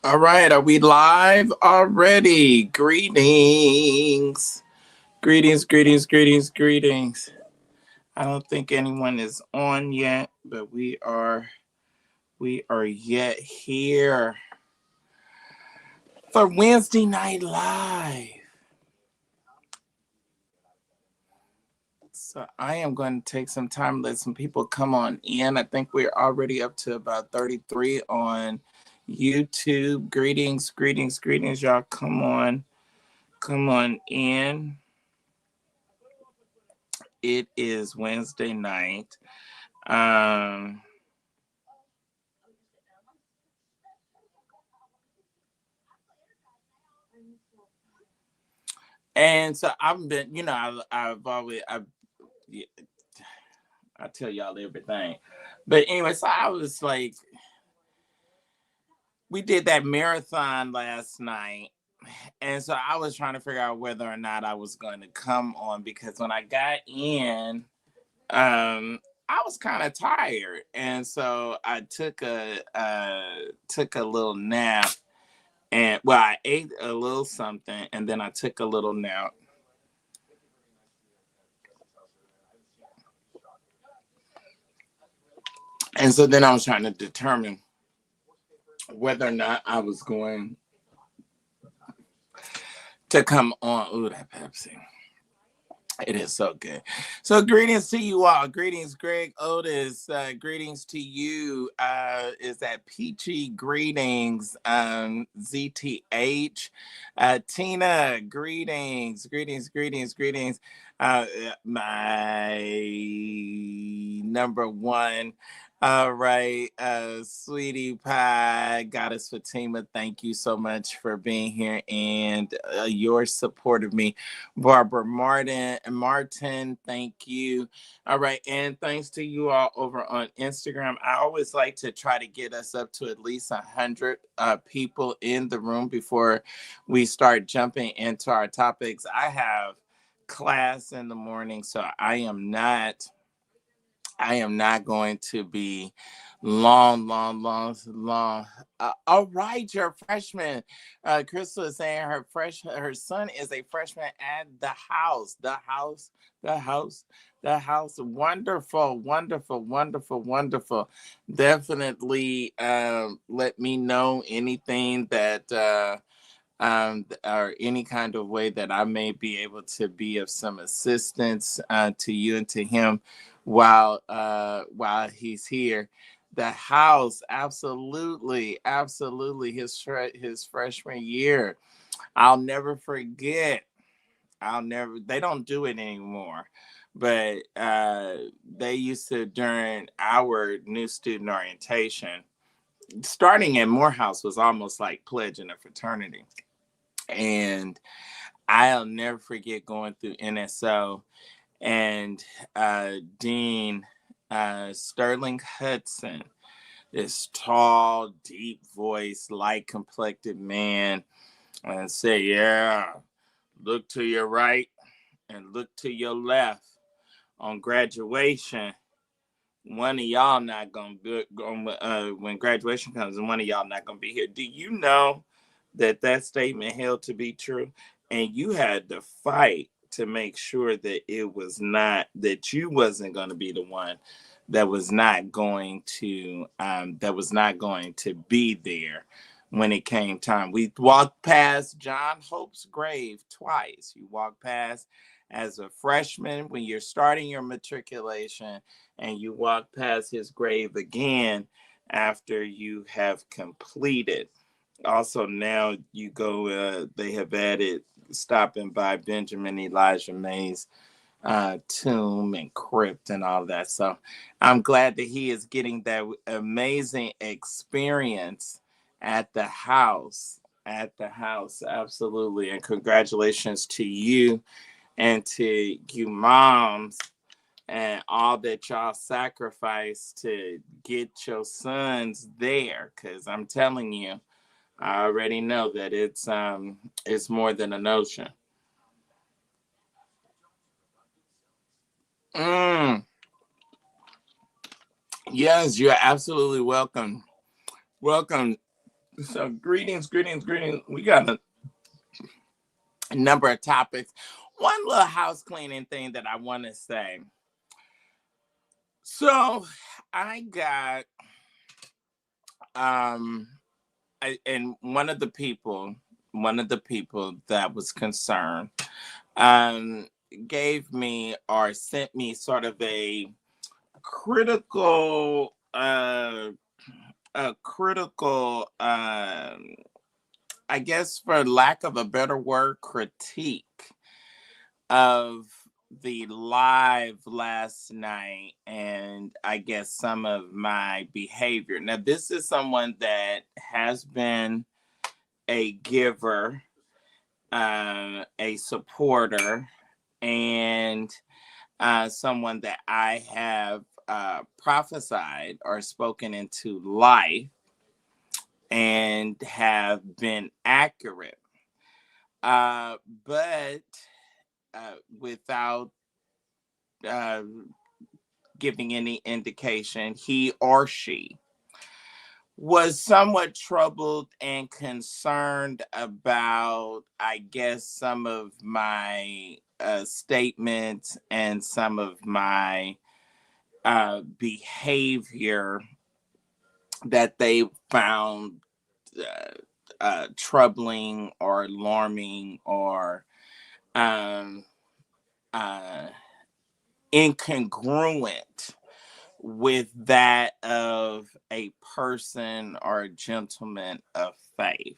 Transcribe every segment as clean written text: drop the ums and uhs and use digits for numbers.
All right, are we live already? Greetings. Greetings. I don't think anyone is on yet, but we are yet here for Wednesday Night Live. So I am going to take some time, let some people come on in. I think we're already up to about 33 on YouTube. Greetings, y'all. Come on in. It is Wednesday night. Um, and so I've been, yeah, I tell y'all everything. But anyway, so I was like, we did that marathon last night. And so I was trying to figure out whether or not I was going to come on because when I got in, I was kind of tired. And so I took a little nap. And well, I ate a little something and then I took a little nap. And so then I was trying to determine whether or not I was going to come on. Ooh, that Pepsi. It is so good. So greetings to you all. Greetings, Greg Otis. Greetings to you. Is that Peachy? Greetings, ZTH. Tina, greetings. My number one. All right, sweetie pie, Goddess Fatima, thank you so much for being here and your support of me. Barbara Martin, thank you. All right, and thanks to you all over on Instagram. I always like to try to get us up to at least 100 people in the room before we start jumping into our topics. I have class in the morning, so I am not going to be long. All right, you're a freshman. Crystal is saying her son is a freshman at the house, the house. Wonderful. Definitely let me know anything that or any kind of way that I may be able to be of some assistance to you and to him while he's here. The house, absolutely, his freshman year. I'll never forget. They don't do it anymore, but they used to during our new student orientation. Starting at Morehouse was almost like pledging a fraternity. And I'll never forget going through NSO and Dean Sterling Hudson, this tall, deep voice, light complected man, and say, yeah, look to your right and look to your left. On graduation, one of y'all not gonna be when graduation comes, and one of y'all not gonna be here. Do you know that statement held to be true? And you had to fight to make sure that it was not that you wasn't going to be the one that was not going to be there when it came time. We walked past John Hope's grave twice. You walk past as a freshman when you're starting your matriculation, and you walk past his grave again after you have completed. Also, now you go, they have added stopping by Benjamin Elijah May's tomb and crypt and all that. So I'm glad that he is getting that amazing experience at the house. Absolutely. And congratulations to you and to you moms and all that y'all sacrificed to get your sons there. Because I'm telling you, I already know that it's more than a notion. Mm, yes, you're absolutely welcome. Welcome, So greetings, greetings, greetings. We got a number of topics. One little house cleaning thing that I want to say. So I got and one of the people that was concerned um gave me or sent me sort of critical a critical I guess for lack of a better word, critique of the live last night and I guess some of my behavior. Now, this is someone that has been a giver, a supporter, and someone that I have prophesied or spoken into life and have been accurate. But without uh, giving any indication, he or she was somewhat troubled and concerned about, I guess, some of my statements and some of my behavior that they found troubling or alarming or um, uh, incongruent with that of a person or a gentleman of faith.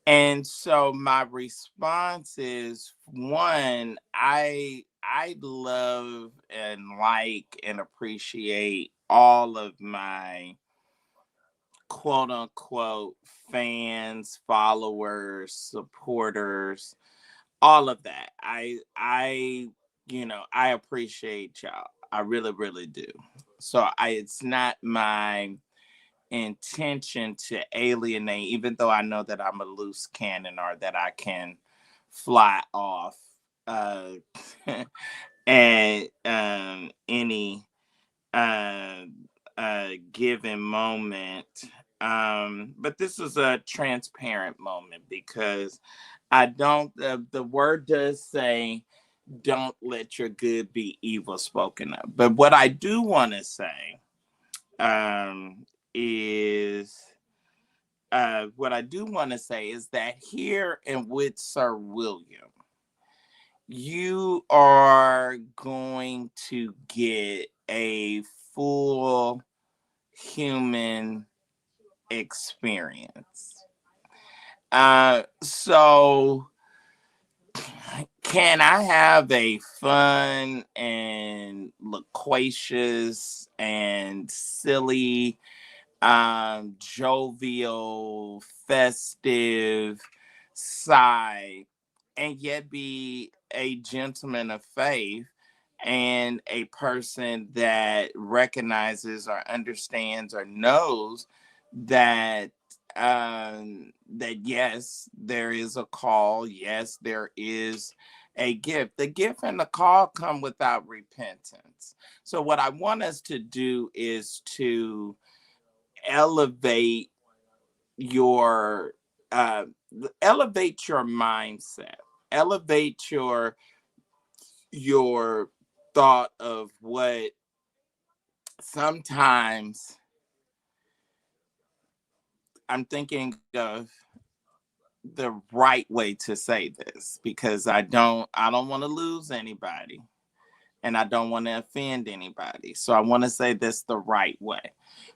And so my response is, one, I love and like and appreciate all of my quote unquote fans, followers, supporters, all of that. I appreciate y'all. I really, really do. So it's not my intention to alienate, even though I know that I'm a loose cannon or that I can fly off uh at any uh given moment. But this is a transparent moment because I don't the word does say don't let your good be evil spoken of. But what I do want to say is what I do want to say is that here and with Sir William, you are going to get a full human experience. So can I have a fun and loquacious and silly, jovial, festive side and yet be a gentleman of faith and a person that recognizes or understands or knows that that yes, there is a call. Yes, there is a gift. The gift and the call come without repentance. So what I want us to do is to elevate your uh, elevate your mindset, elevate your thought of what sometimes I'm thinking of the right way to say this because I don't want to lose anybody and I don't want to offend anybody. So I want to say this the right way.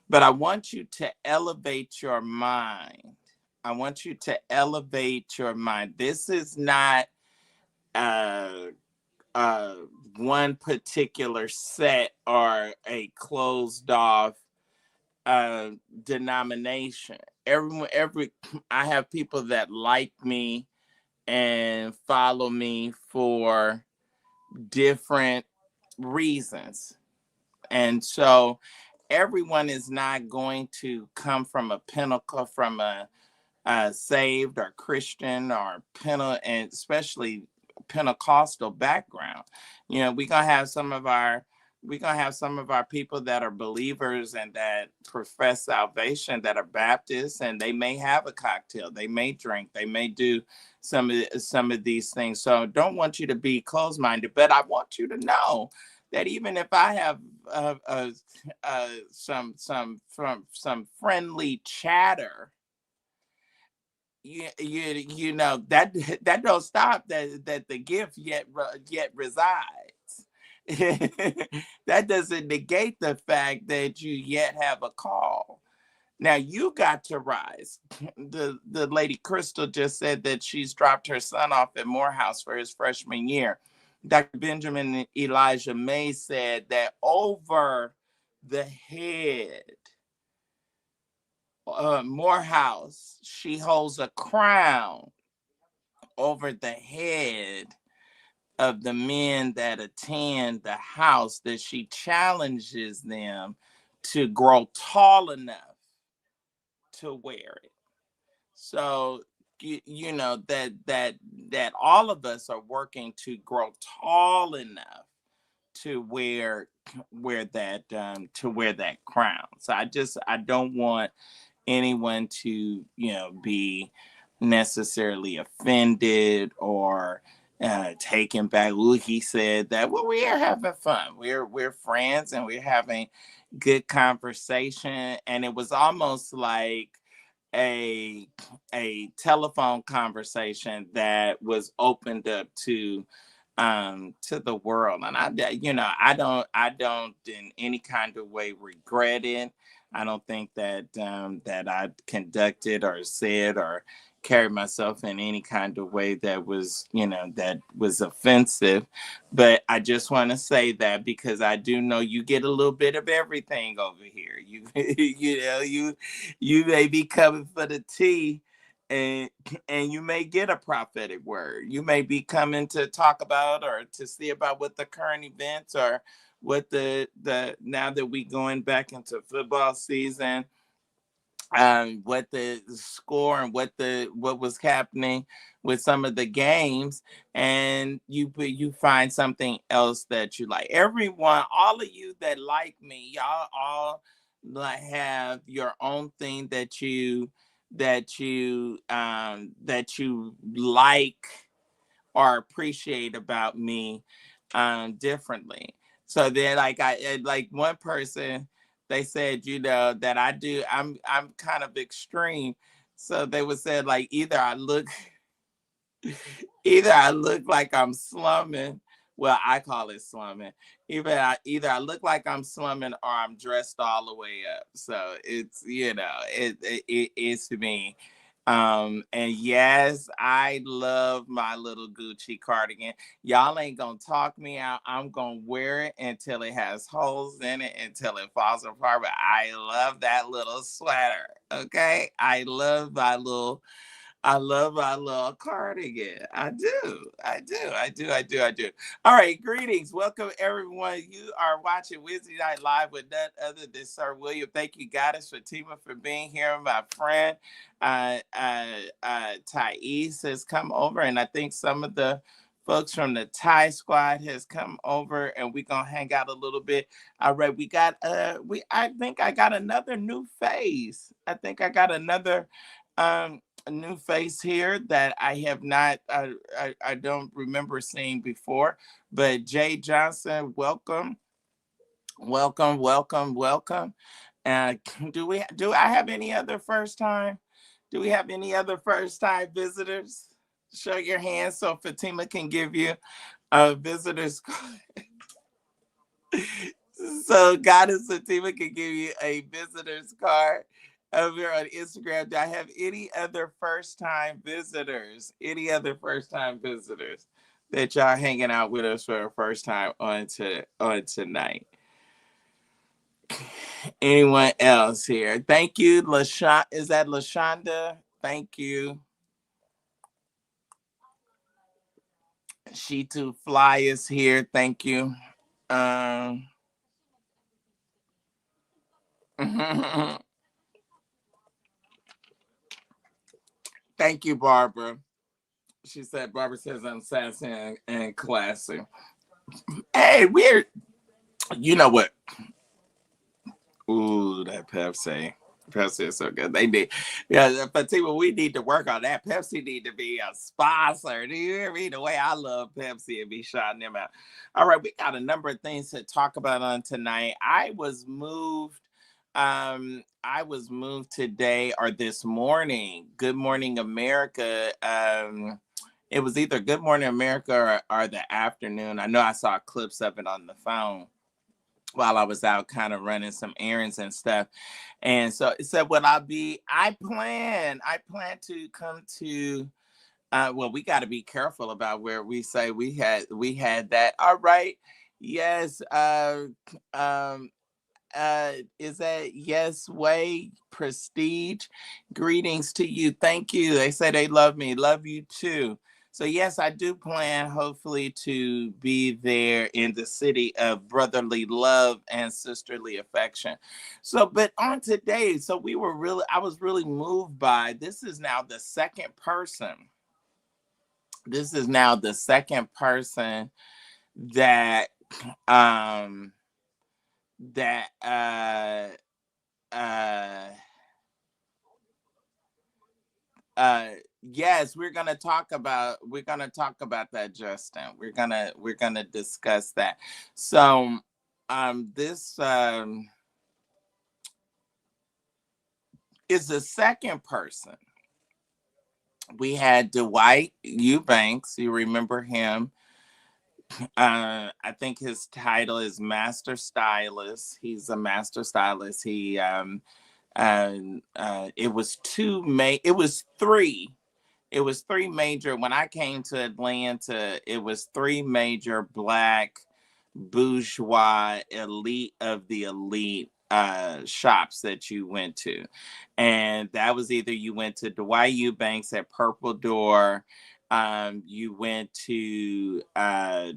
But I want you to elevate your mind. I want you to elevate your mind. This is not uh uh one particular set or a closed off uh denomination. Every I have people that like me and follow me for different reasons. And so everyone is not going to come from a pinnacle, from a saved or Christian or and especially Pentecostal background. You know, we're gonna have some of our We're going to have some of our people that are believers and that profess salvation, that are Baptists, and they may have a cocktail. They may drink. They may do some of these things. So don't want you to be closed-minded, but I want you to know that even if I have some friendly chatter, you know that don't stop that the gift yet resides. That doesn't negate the fact that you yet have a call. Now you got to rise. The lady Crystal just said that she's dropped her son off at Morehouse for his freshman year. Dr. Benjamin Elijah May said that over the head, Morehouse, she holds a crown over the head of the men that attend the house, that she challenges them to grow tall enough to wear it. So you know that all of us are working to grow tall enough to wear that crown. So I don't want anyone to be necessarily offended or taken back. Ooh, he said that. Well, we are having fun. We're friends and we're having good conversation. And it was almost like a telephone conversation that was opened up to the world. And I don't in any kind of way regret it. I don't think that that I conducted or said or carried myself in any kind of way that was offensive. But I just want to say that because I do know you get a little bit of everything over here. You you may be coming for the tea, and you may get a prophetic word. You may be coming to talk about or to see about what the current events or what the now that we going back into football season, what the score and what was happening with some of the games, and you find something else that you like. Everyone, all of you that like me, y'all all have your own thing that you like or appreciate about me differently. So then like one person, they said, that I'm kind of extreme. So they would say like either I look like I'm slumming. Well, I call it slumming. Either I look like I'm slumming or I'm dressed all the way up. So it's it's me. And yes, I love my little Gucci cardigan. Y'all ain't gonna talk me out. I'm gonna wear it until it has holes in it, until it falls apart. But I love that little sweater. Okay, I love my little cardigan. I do. I do. I do. I do. I do. All right. Greetings. Welcome, everyone. You are watching Wednesday Night Live with none other than Sir William. Thank you, Goddess Fatima, for being here. My friend, Thais has come over, and I think some of the folks from the Thai squad has come over, and we're gonna hang out a little bit. All right, I think I got another new face. I think I got another a new face here that I have not I don't remember seeing before. But Jay Johnson, welcome, welcome, welcome, welcome. Do I have any other first time? Do we have any other first time visitors? Show your hand so Fatima can give you a visitor's card. So Goddess Fatima can give you a visitor's card over here on Instagram. Do I have any other first time visitors? Any other first time visitors that y'all hanging out with us for the first time on tonight? Anyone else here? Thank you, LaShonda. Is that LaShonda? Thank you. She Too Fly is here. Thank you. Thank you, Barbara. She said, Barbara says I'm sassy and classy. Hey, You know what? Ooh, that Pepsi. Pepsi is so good. They need, yeah, Fatima, we need to work on that. Pepsi need to be a sponsor. Do you hear me? The way I love Pepsi and be shouting them out. All right, we got a number of things to talk about on tonight. I was moved today or this morning. Good Morning America. It was either Good Morning America or the afternoon. I know I saw clips of it on the phone while I was out kind of running some errands and stuff. And so it said, "Will I be? I plan to come to." Well, we got to be careful about where we say we had that. All right, yes. Um, is that Yes Way Prestige? Greetings to you. Thank you. They say they love me. Love you too. So yes, I do plan hopefully to be there in the city of brotherly love and sisterly affection. So, but on today, so I was really moved by this is now the second person. This is now the second person that um that uh uh yes, we're gonna talk about that, Justin. We're gonna discuss that. So this is the second person. We had Dwight Eubanks, you remember him. I think his title is master stylist. He's a master stylist. It was it was three. It was three major. When I came to Atlanta, it was three major black bourgeois elite of the elite shops that you went to. And that was either you went to Dwight Eubanks at Purple Door, you went to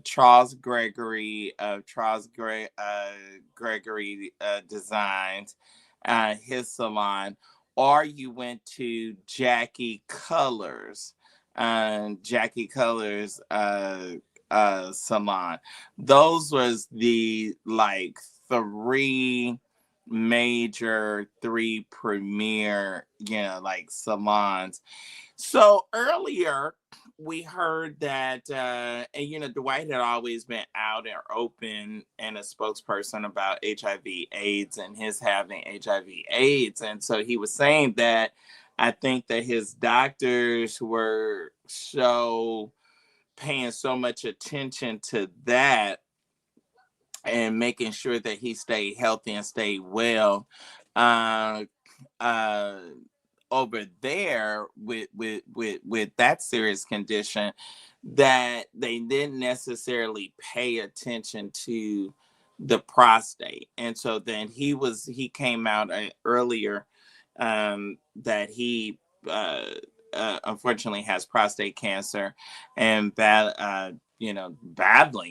Charles Gregory of Gregory Designs, his salon, or you went to Jackie Colors salon. Those was the like three premier, like salons. So earlier we heard that, and Dwight had always been out and open and a spokesperson about HIV/AIDS and his having HIV/AIDS, and so he was saying that I think that his doctors were paying so much attention to that and making sure that he stayed healthy and stayed well. Uh, uh, Over there with that serious condition, that they didn't necessarily pay attention to the prostate. And so then he came out earlier, that he unfortunately has prostate cancer and battling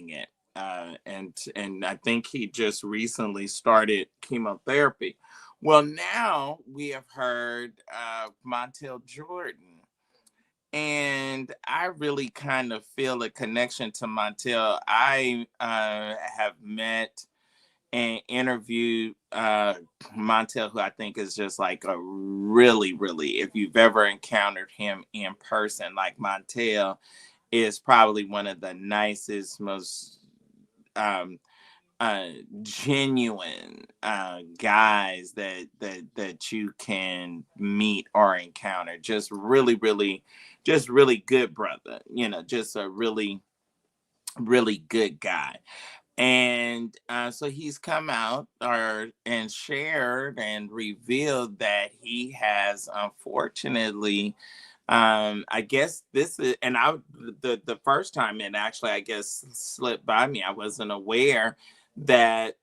it. And I think he just recently started chemotherapy. Well, now we have heard Montell Jordan, and I really kind of feel a connection to Montell. I have met and interviewed Montell, who I think is just like a really, really, if you've ever encountered him in person, like Montell is probably one of the nicest, most um, genuine guys that you can meet or encounter. Just really, really, just really good brother. Just a really, really good guy. And so he's come out and shared and revealed that he has, unfortunately, I guess this is, and the first time it actually, I guess, slipped by me. I wasn't aware I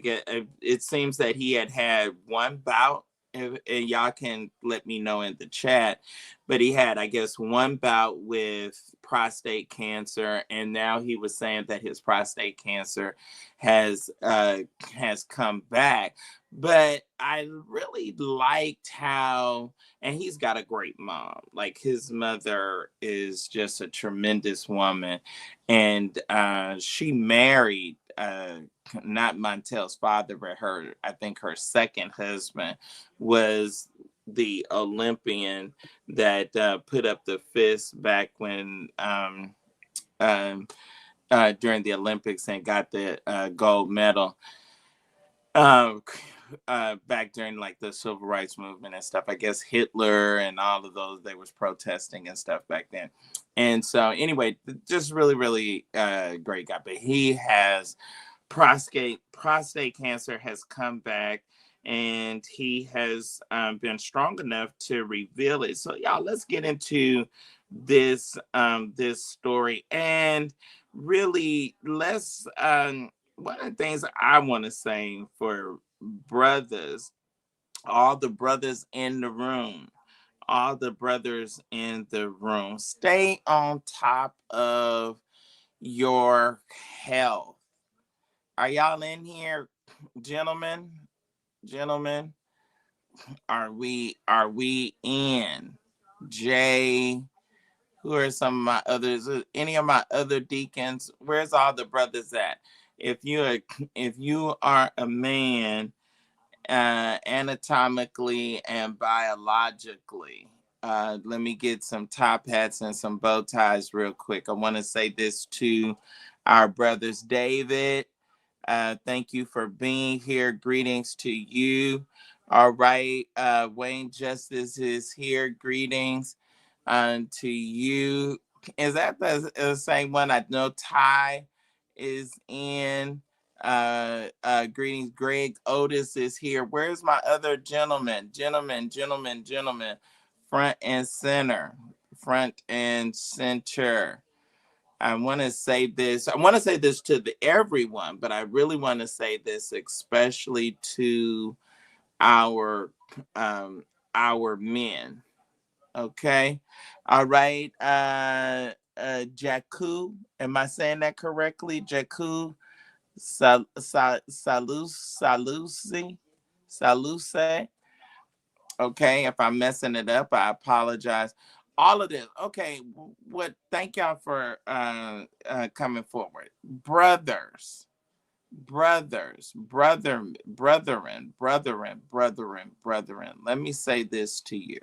get, it seems that he had one bout, and y'all can let me know in the chat, but he had, I guess, one bout with prostate cancer, and now he was saying that his prostate cancer has come back. But I really liked how, and he's got a great mom. Like, his mother is just a tremendous woman, and she married not Montell's father, but I think her second husband was the Olympian that put up the fist back when um, during the Olympics and got the gold medal. Um, Back during like the civil rights movement and stuff. I guess Hitler and all of those, they was protesting and stuff back then. And so anyway, just really, really great guy. But he has prostate cancer has come back, and he has been strong enough to reveal it. So y'all, let's get into this story, and really let's one of the things I want to say for brothers, all the brothers in the room, all the brothers in the room, stay on top of your health. Are y'all in here, gentlemen? Gentlemen, are we in? Jay, who are some of my others? Any of my other deacons? Where's all the brothers at? If you are a man, anatomically and biologically, let me get some top hats and some bow ties real quick. I want to say this to our brothers. David, thank you for being here. Greetings to you. All right. Wayne Justice is here. Greetings to you. Is that the same one? I know Ty is in. Greetings. Greg Otis is here. Where's my other gentleman? Gentlemen. Front and center. Front and center. I want to say this. I want to say this to everyone, but I really want to say this especially to our our men. Okay. All right. Jakku, am I saying that correctly? Jakku Saluse. Okay, if I'm messing it up, I apologize. All of this. Okay, what? Thank y'all for coming forward, brethren. Let me say this to you.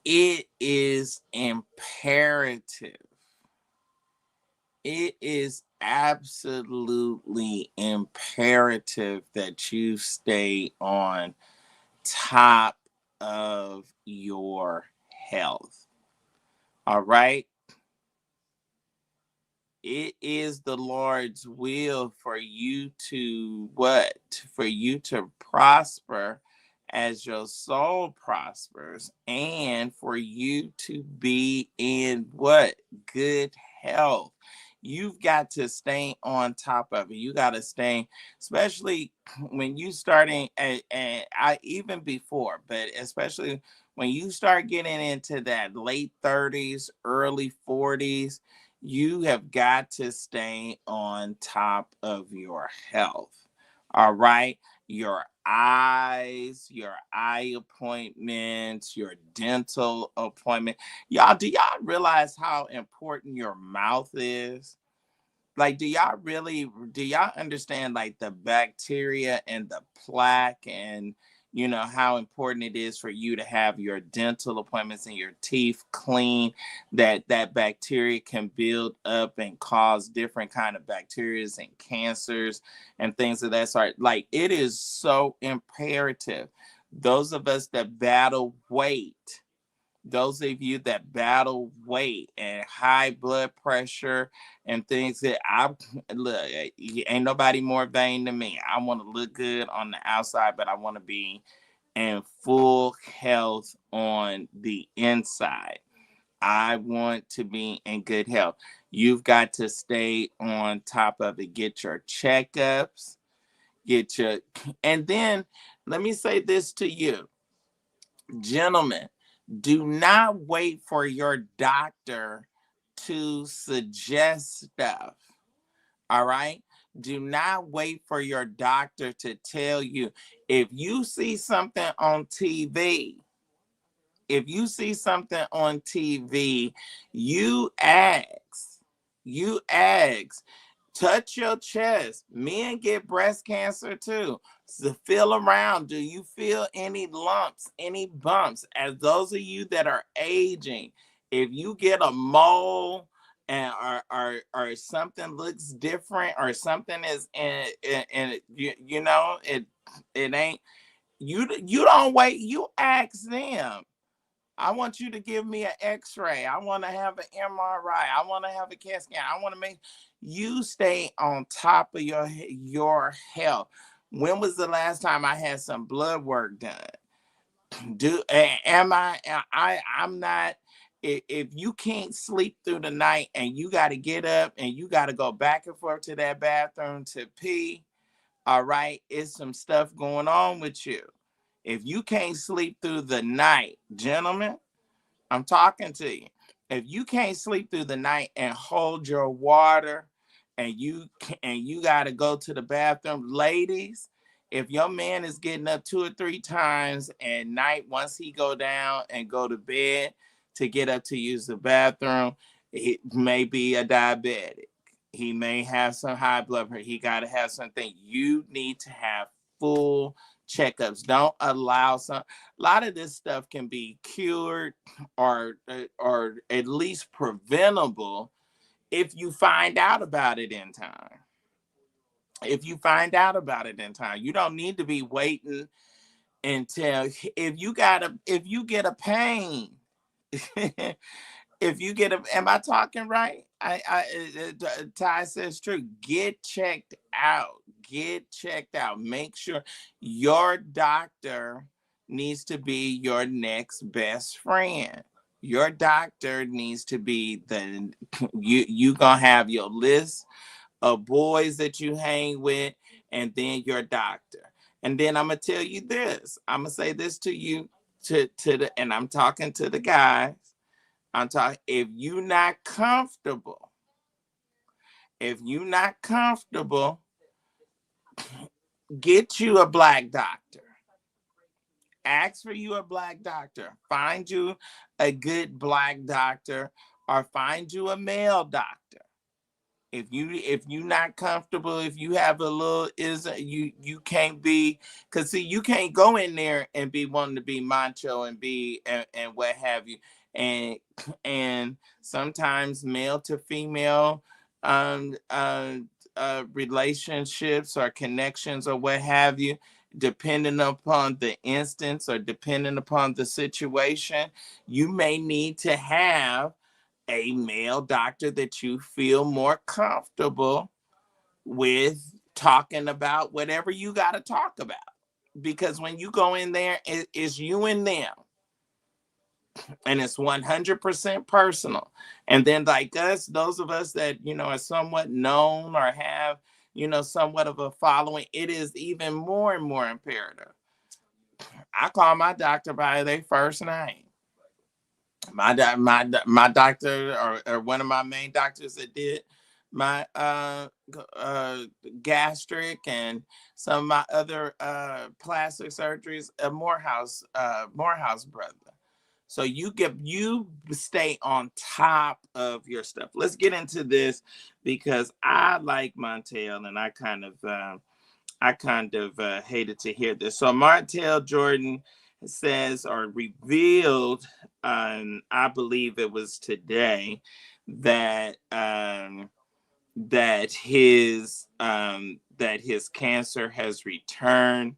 It is imperative. It is absolutely imperative that you stay on top of your health. All right. It is the Lord's will for you to what? For you to prosper as your soul prospers, and for you to be in what? Good health. You've got to stay on top of it. You got to stay, especially when you starting, and I even before, but especially when you start getting into that late 30s, early 40s, you have got to stay on top of your health. All right. Your eyes, your eye appointments, your dental appointment. Y'all, do y'all realize how important your mouth is? Like, do y'all understand like the bacteria and the plaque, and how important it is for you to have your dental appointments and your teeth clean, that bacteria can build up and cause different kind of bacteria and cancers and things of that sort. Like, it is so imperative. Those of us that battle weight, those of you that battle weight and high blood pressure and things, that I look, ain't nobody more vain than me. I want to look good on the outside, but I want to be in full health on the inside. I want to be in good health. You've got to stay on top of it. Get your checkups, and then let me say this to you, gentlemen. Do not wait for your doctor to suggest stuff. All right. Do not wait for your doctor to tell you. If you see something on TV, you ask. You ask Touch your chest. Men get breast cancer too. So feel around. Do you feel any lumps, any bumps? As those of you that are aging, if you get a mole and or something looks different or something is and you know it ain't you don't wait. You ask them. I want you to give me an x-ray. I want to have an MRI. I want to have a CAT scan. I want to make you stay on top of your health. When was the last time I had some blood work done? I'm not if you can't sleep through the night and you got to get up and you got to go back and forth to that bathroom to pee, all right, it's some stuff going on with you. If you can't sleep through the night, gentlemen, I'm talking to you. If you can't sleep through the night and hold your water and you got to go to the bathroom, ladies, if your man is getting up 2 or 3 times at night once he go down and go to bed to get up to use the bathroom, he may be a diabetic. He may have some high blood pressure. He got to have something. You need to have full checkups. Don't allow a lot of this stuff can be cured or at least preventable if you find out about it in time. If you find out about it in time, you don't need to be waiting until if you get a pain. If you get a, am I talking right? Ty says true. Get checked out. Get checked out. Make sure your doctor needs to be your next best friend. Your doctor needs to be you gonna have your list of boys that you hang with, and then your doctor. And then I'm gonna tell you this. I'm gonna say this to you and I'm talking to the guys. I'm talking, if you're not comfortable, get you a black doctor. Ask for you a black doctor. Find you a good black doctor or find you a male doctor. If you not comfortable, if you have a little you can't be, because see, you can't go in there and be wanting to be macho and be and what have you, and sometimes male to female um uh, relationships or connections or what have you, depending upon the instance or depending upon the situation, you may need to have a male doctor that you feel more comfortable with talking about whatever you got to talk about. Because when you go in there, it's you and them, and it's 100% personal. And then, like us, those of us that, are somewhat known or have, somewhat of a following, it is even more and more imperative. I call my doctor by their first name. My doctor or one of my main doctors that did my gastric and some of my other plastic surgeries, a Morehouse brother. So you stay on top of your stuff. Let's get into this because I like Montell, and I kind of hated to hear this. So Montell Jordan says or revealed, I believe it was today, that that his cancer has returned.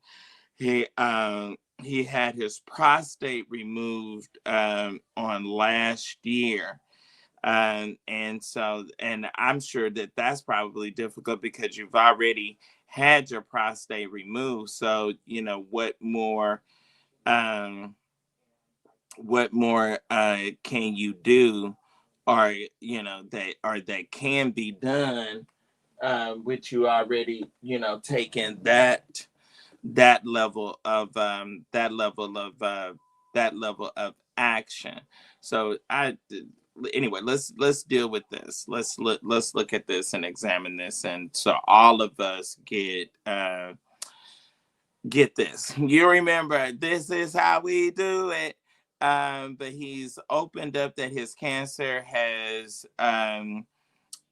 He had his prostate removed on last year. And I'm sure that that's probably difficult because you've already had your prostate removed. So, what more can you do, or that can be done, which you already taken that level of action. So anyway, let's deal with this. Let's look at this and examine this, and so all of us get this. You remember, this is how we do it. But he's opened up that his cancer has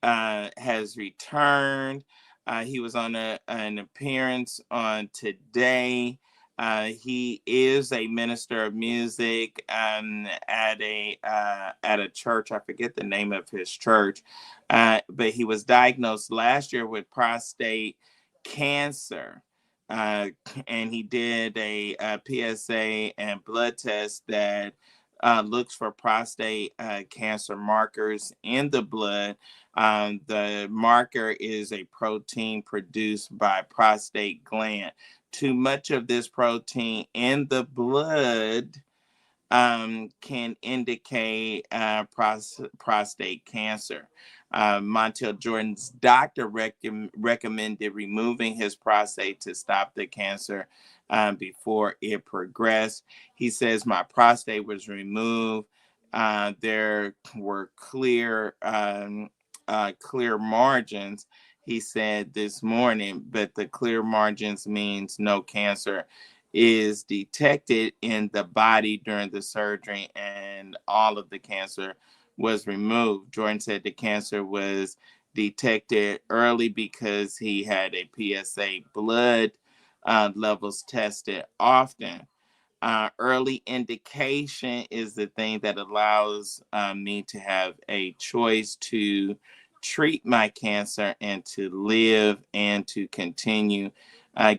has returned. He was on an appearance on Today. He is a minister of music at a church. I forget the name of his church, but he was diagnosed last year with prostate cancer. Uh, and he did a PSA and blood test that looks for prostate cancer markers in the blood. The marker is a protein produced by prostate gland. Too much of this protein in the blood can indicate prostate cancer. Montell Jordan's doctor recommended removing his prostate to stop the cancer before it progressed. He says, my prostate was removed. There were clear margins, he said this morning, but the clear margins means no cancer is detected in the body during the surgery, and all of the cancer was removed. Jordan said the cancer was detected early because he had a PSA blood levels tested often. Early indication is the thing that allows me to have a choice to treat my cancer and to live and to continue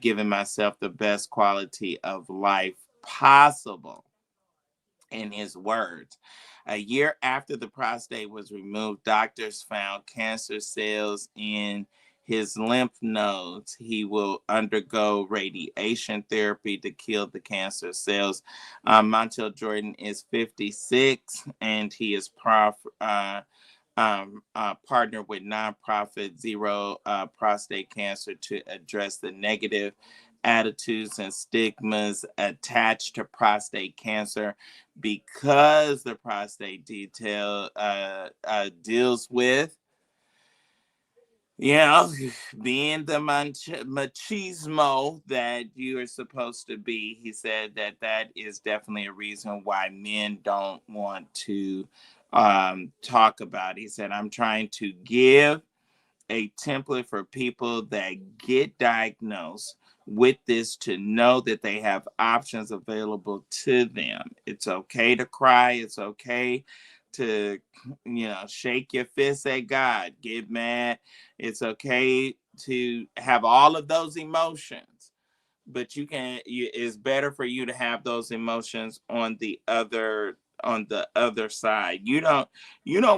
giving myself the best quality of life possible. In his words, a year after the prostate was removed, doctors found cancer cells in his lymph nodes. He will undergo radiation therapy to kill the cancer cells. Montell Jordan is 56, and he is partnered with nonprofit Zero Prostate Cancer to address the negative attitudes and stigmas attached to prostate cancer, because the prostate detail deals with, you know, being the machismo that you are supposed to be. He said that that is definitely a reason why men don't want to talk about it. He said, I'm trying to give a template for people that get diagnosed with this to know that they have options available to them. It's okay to cry. It's okay to, shake your fist at God, get mad. It's okay to have all of those emotions, but it's better for you to have those emotions on the other side. You don't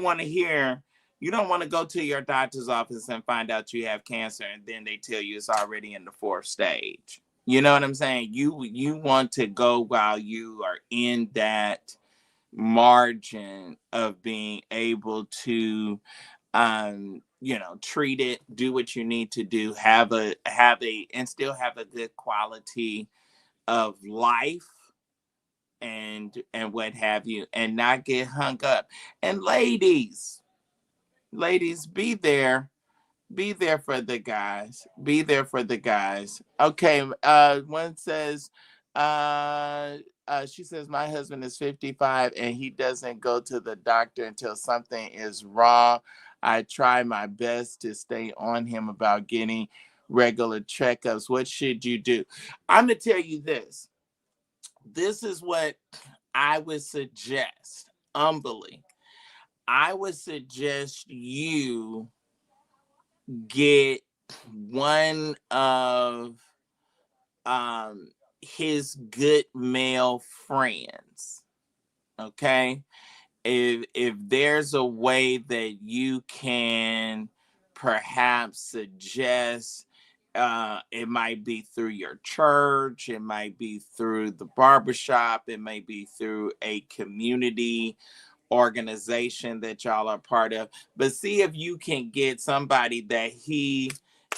want to hear, you don't want to go to your doctor's office and find out you have cancer and then they tell you it's already in the fourth stage. You know what I'm saying? You want to go while you are in that margin of being able to treat it, do what you need to do, and still have a good quality of life and what have you, and not get hung up. And ladies, be there for the guys. Be there for the guys. Okay, one says, she says, my husband is 55 and he doesn't go to the doctor until something is wrong. I try my best to stay on him about getting regular checkups. What should you do? I'm going to tell you this. This is what I would suggest. Humbly, I would suggest you get one of his good male friends. Okay, if there's a way that you can perhaps suggest, it might be through your church, it might be through the barbershop, it may be through a community organization that y'all are part of, but see if you can get somebody that he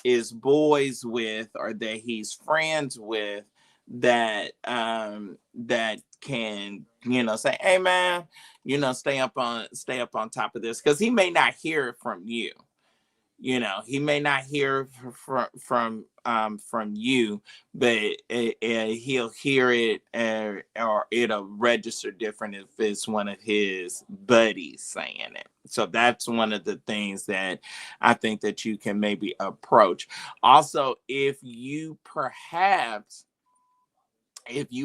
is boys with or that he's friends with that can, say, hey man, stay up on top of this, because he may not hear it from you. He may not hear from you, but he'll hear it, or it'll register different if it's one of his buddies saying it. So that's one of the things that I think that you can maybe approach. Also, if you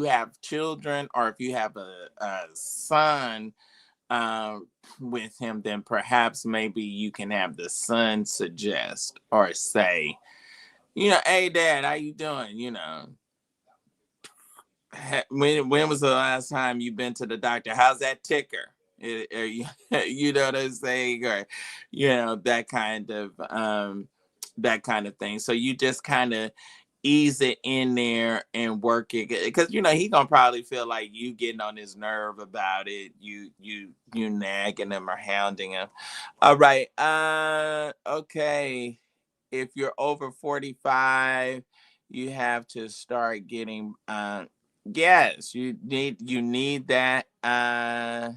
have children, or if you have a son um, with him, then perhaps maybe you can have the son suggest or say, hey dad, how you doing? When was the last time you been to the doctor? How's that ticker? You know what I'm saying? Or that kind of thing. So you just kind of ease it in there and work it, because he gonna probably feel like you getting on his nerve about it, you nagging him or hounding him. All right, okay, if you're over 45, you have to start getting yes, you need that uh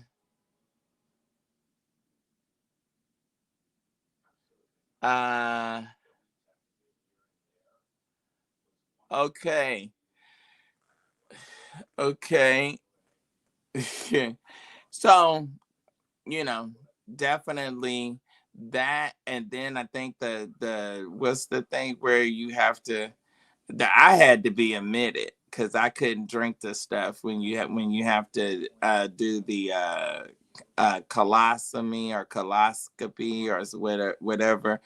okay, okay. So, you know, definitely that. And then I think the what's the thing where you have to, that I had to be admitted, because I couldn't drink the stuff when you have to do the colostomy or coloscopy or whatever,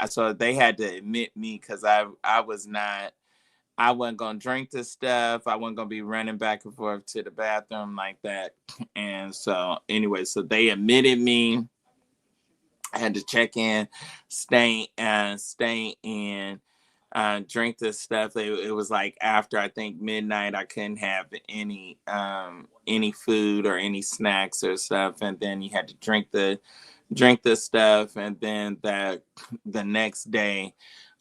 so they had to admit me, because I wasn't gonna drink the stuff. I wasn't gonna be running back and forth to the bathroom like that. And so anyway, so they admitted me. I had to check in, stay in, drink this stuff. It was like after, I think, midnight. I couldn't have any food or any snacks or stuff, and then you had to drink the stuff, and then the next day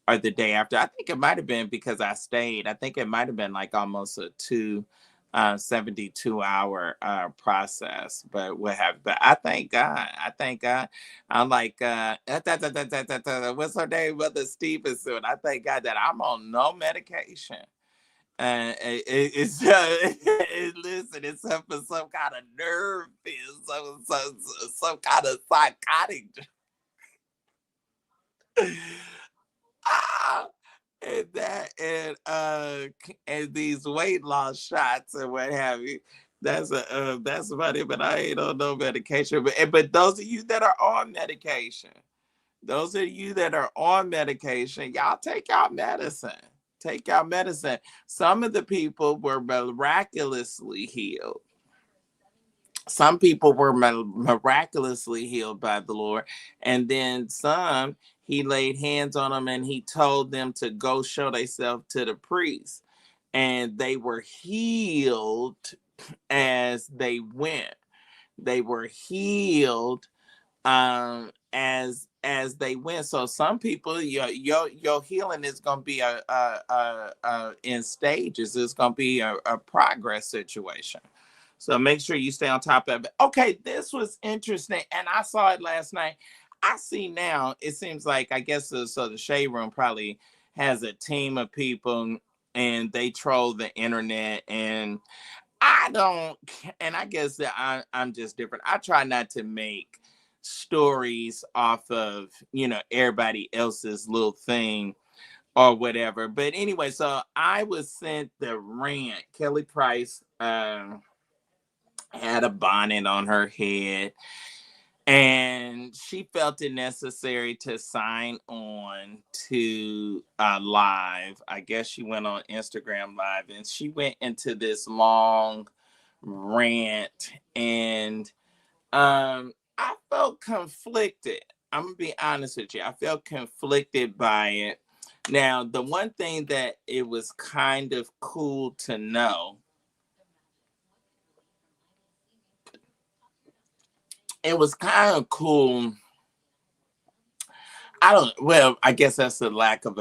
or the day after. I think it might have been because I stayed. I think it might have been like almost a 72-hour process, but what have, but I thank God. I thank God. I'm like what's her name, Mother Stevenson. I thank God that I'm on no medication. It's listen, it's for some kind of nerve pill, some kind of psychotic. Ah, and these weight loss shots and what have you. That's about it. But I ain't on no medication. But those of you that are on medication, y'all take y'all medicine. Take y'all medicine. Some of the people were miraculously healed. Some people were miraculously healed by the Lord, and then some, he laid hands on them and he told them to go show themselves to the priest, and they were healed as they went. They were healed as they went. So some people, your healing is going to be in stages. It's going to be a progress situation. So make sure you stay on top of it. Okay, this was interesting, and I saw it last night. I see now, it seems like, I guess, so the Shade Room probably has a team of people, and they troll the internet, and I don't, and I guess that I'm just different. I try not to make stories off of, everybody else's little thing or whatever. But anyway, so I was sent the rant. Kelly Price had a bonnet on her head, and she felt it necessary to sign on to live. I guess she went on Instagram Live, and she went into this long rant, and I felt conflicted. I'm gonna be honest with you. I felt conflicted by it. Now, the one thing that it was kind of cool to know, it was kind of cool. Well, I guess that's the lack of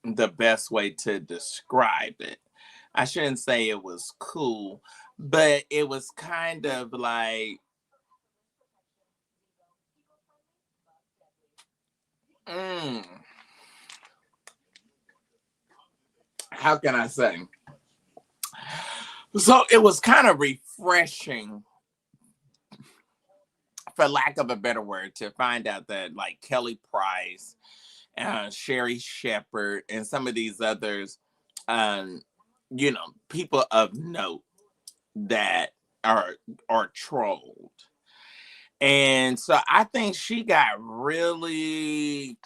the best way to describe it. I shouldn't say it was cool, but it was kind of like, Mm, how can I say? So it was kind of refreshing, for lack of a better word, to find out that like Kelly Price, Sherri Shepherd, and some of these others, um, people of note that are trolled. And so I think she got really,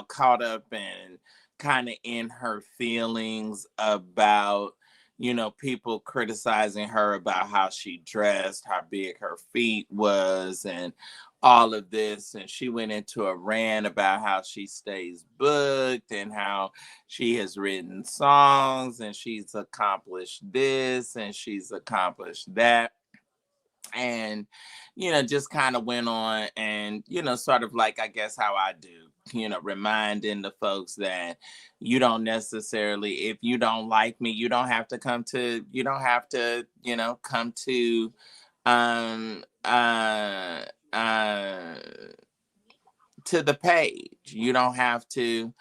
caught up and kind of in her feelings about, people criticizing her about how she dressed, how big her feet was, and all of this. And she went into a rant about how she stays booked and how she has written songs and she's accomplished this and she's accomplished that. And just kind of went on and sort of like, I guess, how I do, reminding the folks that you don't necessarily, if you don't like me, you don't have to come to um uh uh to the page. You don't have to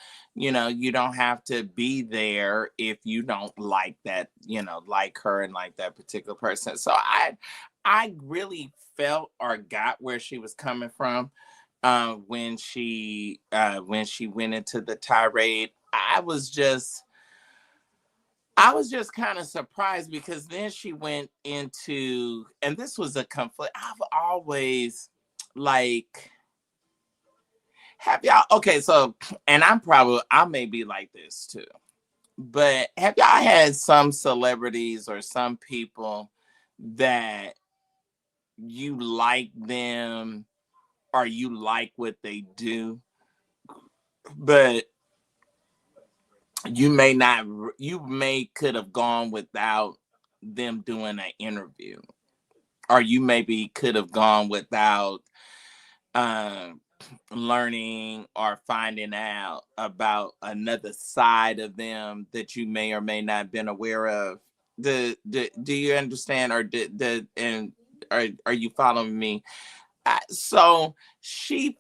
be there if you don't like that, like her and like that particular person. So I really felt or got where she was coming from when she went into the tirade. I was just kind of surprised, because then she went into, and this was a conflict. I've always like, have y'all, okay, so, and I may be like this too, but have y'all had some celebrities or some people that you like them or you like what they do, but you may not, you may could have gone without them doing an interview, or you maybe could have gone without um learning or finding out about another side of them that you may or may not have been aware of. Do you understand, or and are you following me? So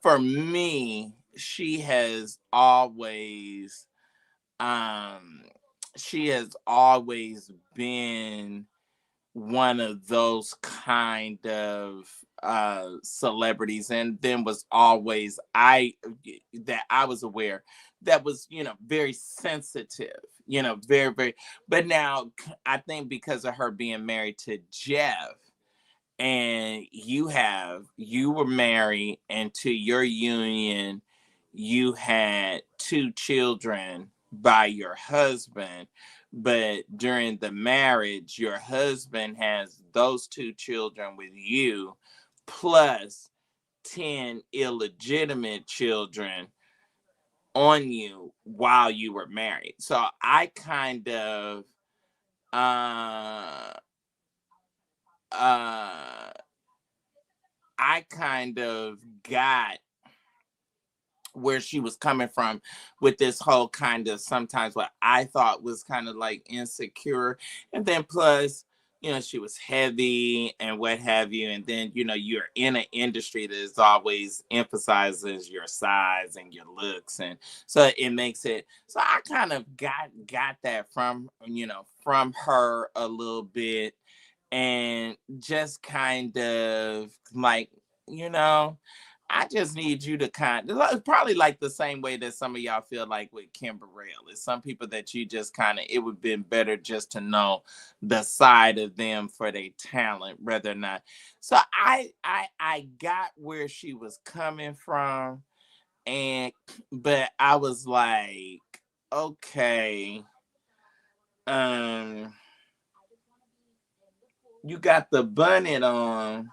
for me, um she has always been one of those kind of celebrities, and then was always that I was aware, that was very sensitive, very, very. But now I think because of her being married to Jeff, and you were married, and to your union you had two children by your husband, but during the marriage your husband has those two children with you, plus 10 illegitimate children on you while you were married. So uh uh I kind of got where she was coming from with this whole kind of, sometimes what I thought was kind of like insecure. And then plus, she was heavy and what have you. And then, you're in an industry that is always emphasizes your size and your looks. And so it makes it, so I kind of got that from her a little bit, and just kind of like, you know, I just need you to probably like the same way that some of y'all feel like with Kim Burrell. It's some people that you just kind of, it would have been better just to know the side of them for their talent rather than not. So I got where she was coming from, and but I was like, okay, um, you got the bonnet on.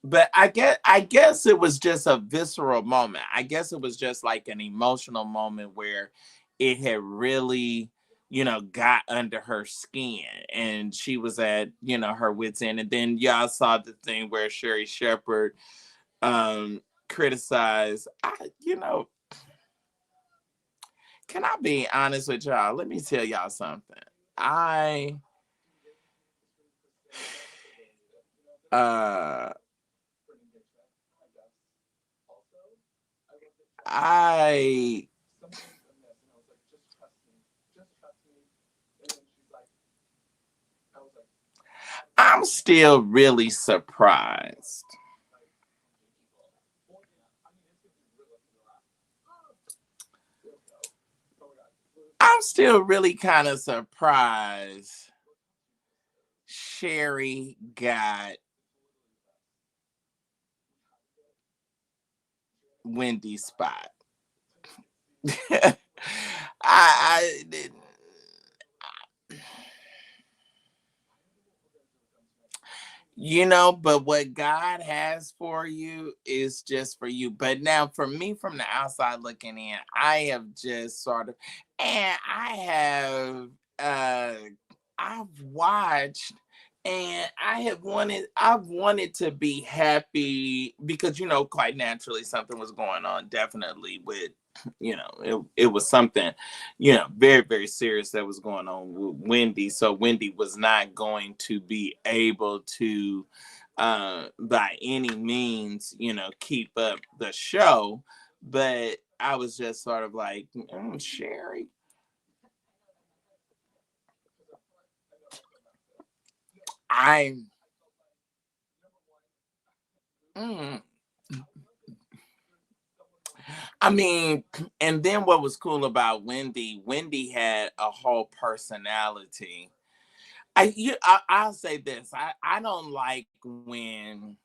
But I guess it was just a visceral moment. I guess it was just like an emotional moment where it had really, got under her skin, and she was at, her wits end. And then y'all saw the thing where Sherri Shepherd criticized. Can I be honest with y'all? Let me tell y'all something. I uh I I'm still really surprised. I'm still really kind of surprised Sheri got Wendy's spot. I didn't. But what God has for you is just for you. But now, for me, from the outside looking in, I have just sort of, and uh, I've watched, and I've wanted to be happy because, quite naturally, something was going on, definitely with, it was something, very, very serious that was going on with Wendy. So Wendy was not going to be able to, by any means, keep up the show. But I was just sort of like, Sheri. I, mm, I mean, and then what was cool about Wendy? Wendy had a whole personality. I'll say this. I don't like when,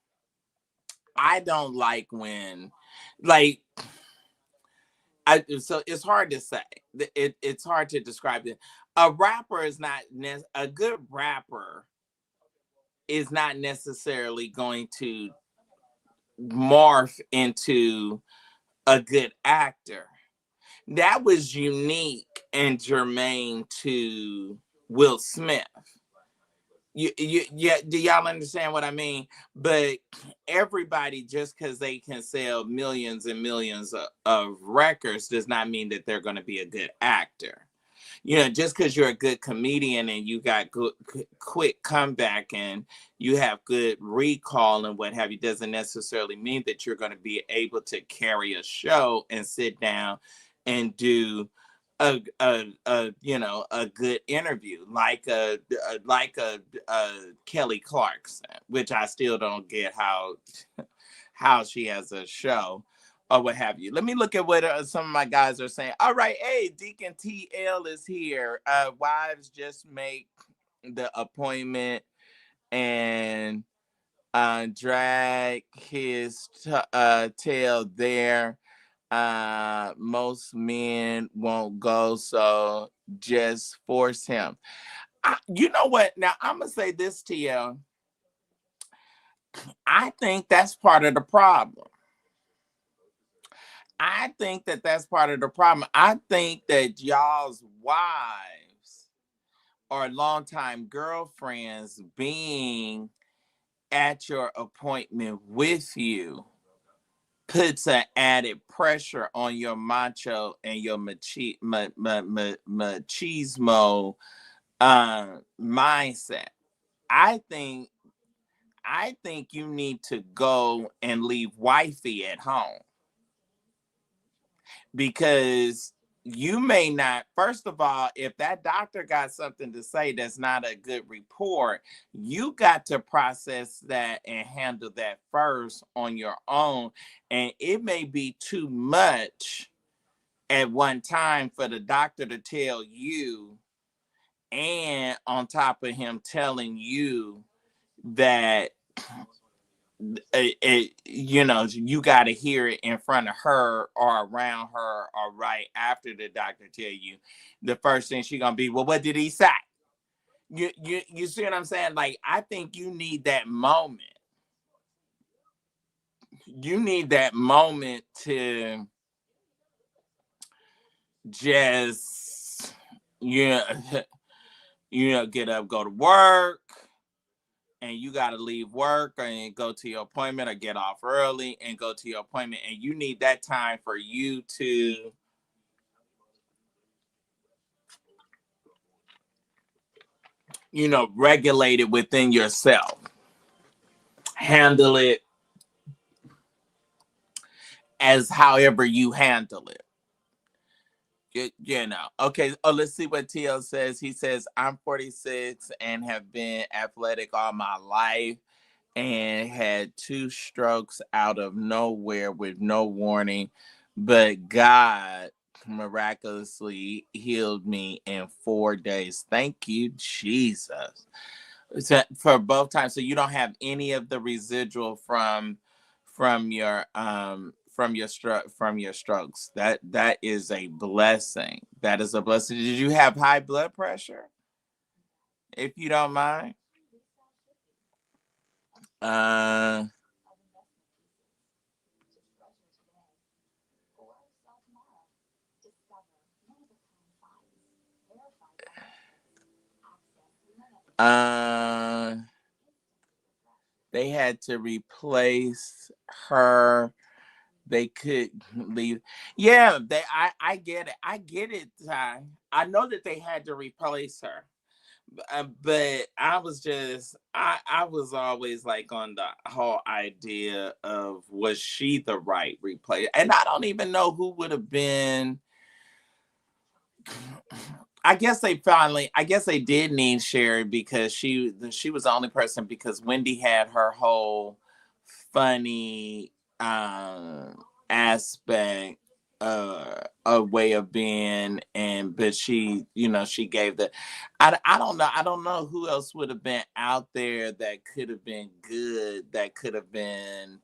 like, so it's hard to say. It's hard to describe it. A rapper is not a good rapper is not necessarily going to morph into a good actor. That was unique and germane to Will Smith. Yeah, do y'all understand what I mean? But everybody, just because they can sell millions and millions of records, does not mean that they're going to be a good actor. Just because you're a good comedian and you got good, quick comeback and you have good recall and what have you, doesn't necessarily mean that you're going to be able to carry a show and sit down and do a good interview like a Kelly Clarkson, which I still don't get how she has a show or what have you. Let me look at what some of my guys are saying. All right, hey, Deacon TL is here. Wives just make the appointment and drag his tail there. Most men won't go, so just force him. You know what? Now I'm gonna say this to you. I think that's part of the problem. I think that that's part of the problem. I think that y'all's wives or longtime girlfriends being at your appointment with you puts an added pressure on your macho and your machismo mindset. I think I think you need to go and leave wifey at home because you may not, first of all, if that doctor got something to say that's not a good report, you got to process that and handle that first on your own. And it may be too much at one time for the doctor to tell you, and on top of him telling you that you got to hear it in front of her or around her or right after the doctor tell you, the first thing she gonna be, well, what did he say? You see what I'm saying? Like, I think you need that moment. You need that moment to just you know, get up, go to work, and you got to leave work and go to your appointment or get off early and go to your appointment. And you need that time for you to, regulate it within yourself, handle it as however you handle it. You know. Okay. Oh, let's see what Tio says. He says, I'm 46 and have been athletic all my life and had 2 strokes out of nowhere with no warning. But God miraculously healed me in 4 days. Thank you, Jesus. So, for both times. So you don't have any of the residual from your strokes. That is a blessing. That is a blessing. Did you have high blood pressure? If you don't mind. Uh uh they had to replace her. They could leave. Yeah, I get it. I get it, Ty. I know that they had to replace her. But I was just I was always like on the whole idea of, was she the right replay? And I don't even know who would have been. I guess they did need Sherry because she was the only person, because Wendy had her whole funny aspect, a way of being, and but she, she gave the I don't know who else would have been out there that could have been good, that could have been,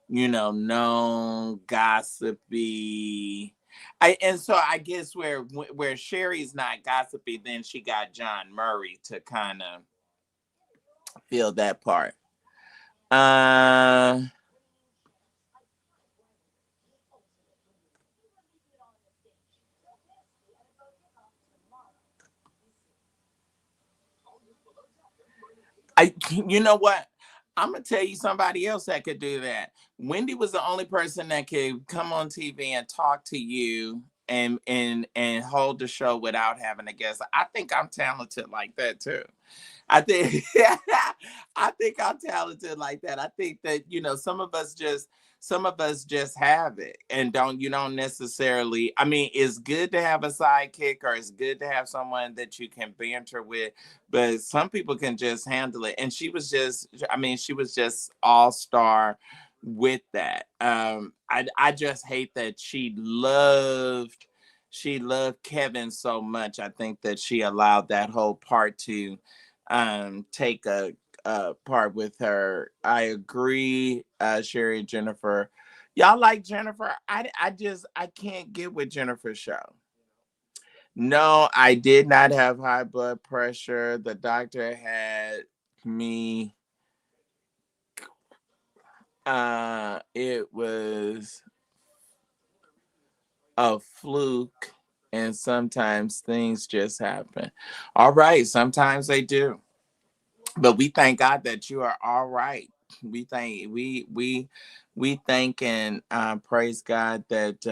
known, gossipy. And so I guess where Sherry's not gossipy, then she got John Murray to kind of fill that part. Uh you know what? I'm gonna tell you somebody else that could do that. Wendy was the only person that could come on TV and talk to you and hold the show without having a guest. I think I'm talented like that too. I think I think I'm talented like that. I think that, some of us just have it, and don't necessarily, I mean, it's good to have a sidekick, or it's good to have someone that you can banter with, but some people can just handle it. And she was just all-star with that. I just hate that she loved Kevin so much. I think that she allowed that whole part to take a part with her. I agree, Sherry, Jennifer. Y'all like Jennifer? I can't get with Jennifer's show. No, I did not have high blood pressure. The doctor had me. It was a fluke, and sometimes things just happen. All right, sometimes they do. But we thank God that you are all right. We thank and praise God that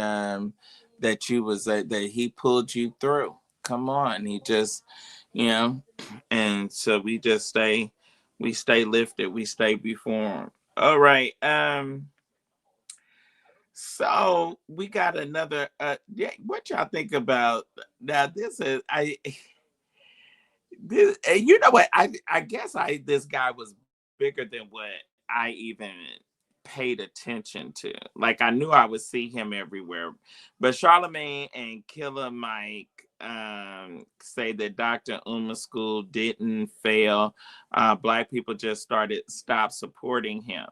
you was that He pulled you through. Come on, He just, you know, and so we stay lifted, we stay before Him. All right. So we got another. Yeah, what y'all think about now? This is and you know what? I guess this guy was bigger than what I even paid attention to. Like, I knew I would see him everywhere, but Charlemagne and Killer Mike say that Dr. Umar school didn't fail. Black people just stopped supporting him.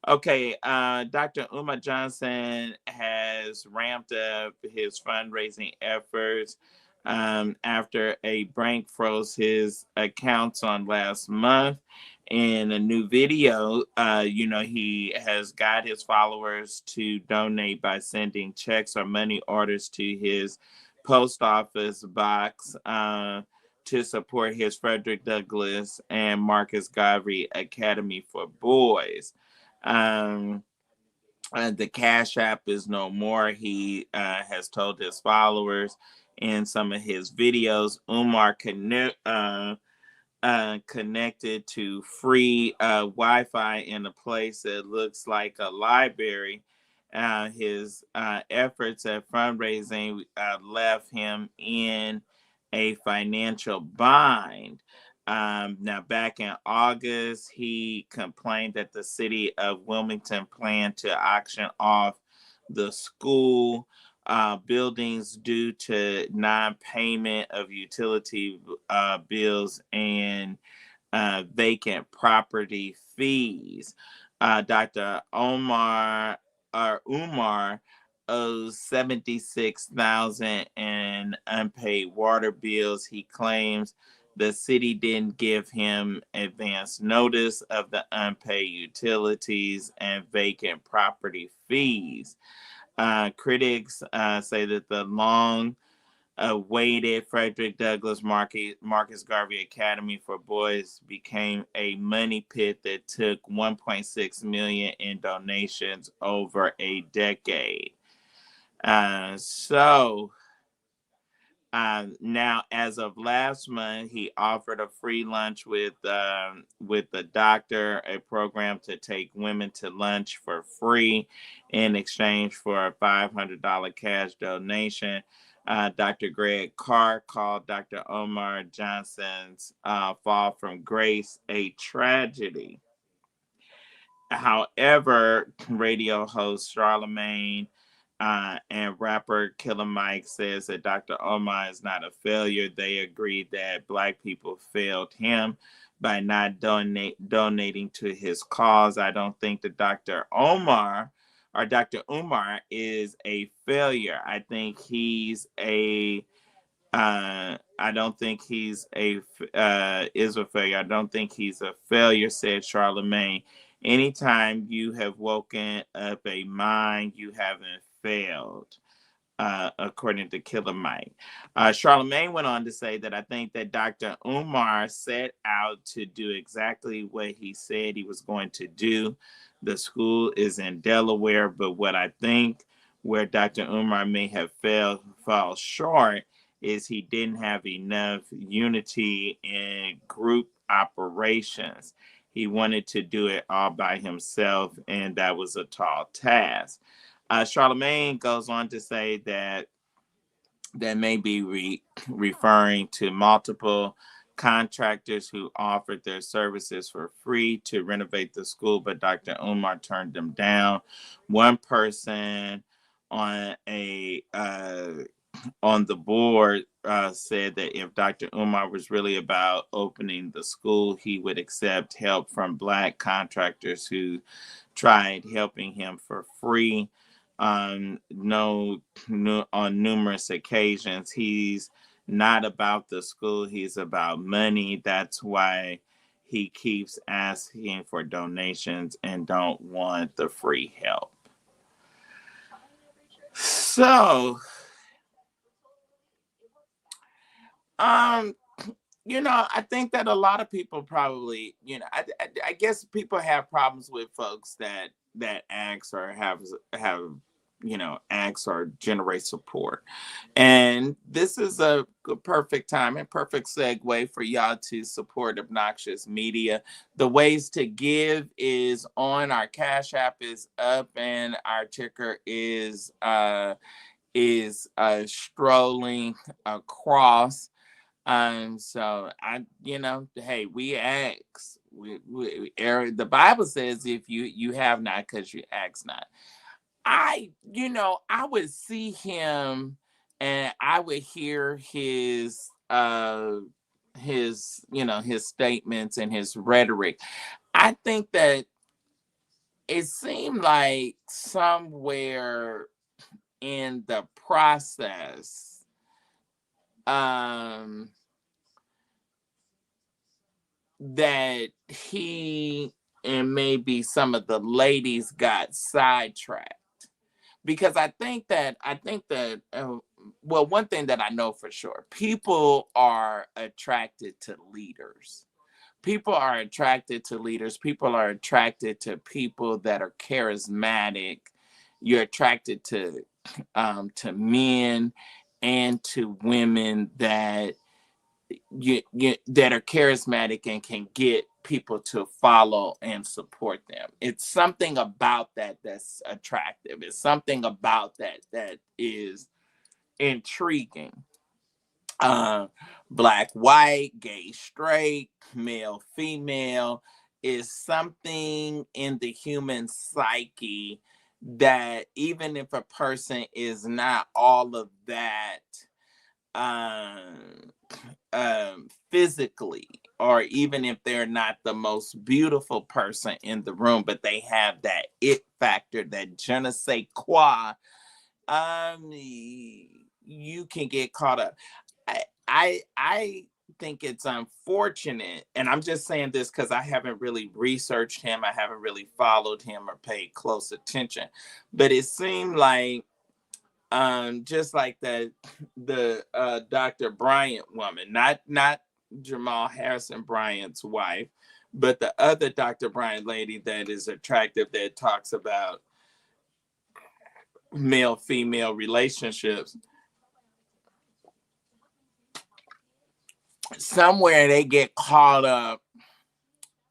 Okay, Dr. Umar Johnson has ramped up his fundraising efforts after a bank froze his accounts on last month. In a new video, he has got his followers to donate by sending checks or money orders to his post office box to support his Frederick Douglass and Marcus Garvey Academy for Boys. Um, the Cash App is no more. He has told his followers in some of his videos. Umar connected to free Wi-Fi in a place that looks like a library His efforts at fundraising left him in a financial bind. Now, back in August, he complained that the city of Wilmington planned to auction off the school buildings due to non-payment of utility bills and vacant property fees. Dr. Umar owes 76,000 in unpaid water bills. He claims the city didn't give him advance notice of the unpaid utilities and vacant property fees. Critics say that the long awaited Frederick Douglass Marcus Garvey Academy for Boys became a money pit that took 1.6 million in donations over a decade. So now, as of last month, he offered a free lunch with the doctor, a program to take women to lunch for free in exchange for a $500 cash donation. Dr. Greg Carr called Dr. Umar Johnson's fall from grace a tragedy. However, radio host Charlemagne and rapper Killer Mike says that Dr. Omar is not a failure. They agreed that Black people failed him by not donating to his cause. I don't think that Dr. Umar is a failure. I think he's a I don't think he's is a failure. I don't think he's a failure, said Charlemagne. Anytime you have woken up a mind, you haven't failed, according to Killer Mike. Charlemagne went on to say that I think that Dr. Umar set out to do exactly what he said he was going to do. The school is in Delaware, but what I think where Dr. Umar may have fall short is he didn't have enough unity in group operations. He wanted to do it all by himself, and that was a tall task. Charlemagne goes on to say that may be referring to multiple contractors who offered their services for free to renovate the school, but Dr. Umar turned them down. One person on on the board said that if Dr. Umar was really about opening the school, he would accept help from Black contractors who tried helping him for free on numerous occasions. He's not about the school, he's about money. That's why he keeps asking for donations and don't want the free help. So, I think that a lot of people probably, I guess people have problems with folks that ask or have ask or generate support. And this is a perfect time and perfect segue for y'all to support Obnoxious Media. The ways to give is on our Cash App is up, and our ticker is strolling across. So hey, we ask. The Bible says if you have not, because you ask not. I would see him and I would hear his statements and his rhetoric. I think that it seemed like somewhere in the process, that he and maybe some of the ladies got sidetracked. Because I think that well, one thing that I know for sure, people are attracted to leaders. People are attracted to leaders. People are attracted to people that are charismatic. You're attracted to men and to women that that are charismatic and can get people to follow and support them. It's something about that that's attractive. It's something about that that is intriguing. uh, Black, white, gay, straight, male, female is something in the human psyche that even if a person is not all of that um, physically, or even if they're not the most beautiful person in the room, but they have that it factor, that je ne sais quoi, you can get caught up. I think it's unfortunate, and I'm just saying this because I haven't really researched him, I haven't really followed him or paid close attention, but it seemed like just like the Dr. Bryant woman, not Jamal Harrison Bryant's wife, but the other Dr. Bryant lady that is attractive, that talks about male female relationships. Somewhere they get caught up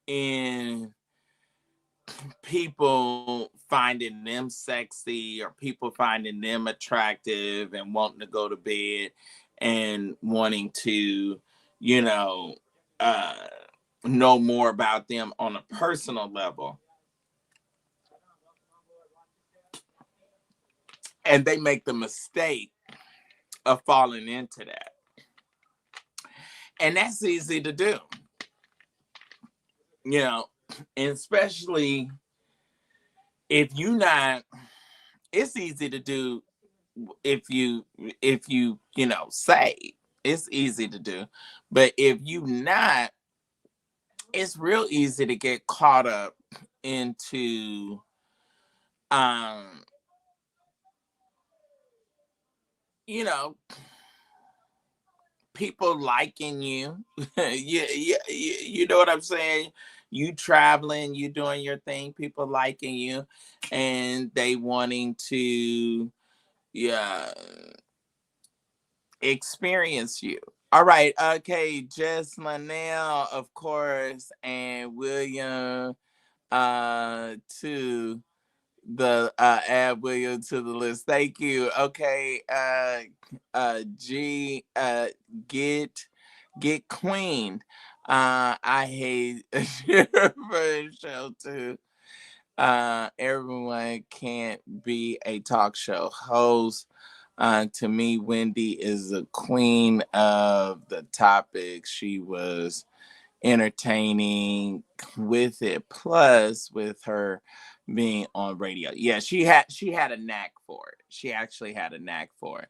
in people finding them sexy, or people finding them attractive and wanting to go to bed and wanting to, you uh, know more about them on a personal level. And they make the mistake of falling into that. And that's easy to do, and especially if you not, it's easy to do if you say it's easy to do, but if you not, it's real easy to get caught up into um you know people liking you. You know what I'm saying, you traveling, you doing your thing, people liking you, and they wanting to, yeah, experience you. All right, okay, Jess Manel, of course, and William to the add William to the list. Thank you. Okay, G get Queen. I hate for show too. Everyone can't be a talk show host. To me, Wendy is the queen of the topic. She was entertaining with it, plus with her being on radio. Yeah, she had a knack for it. She actually had a knack for it.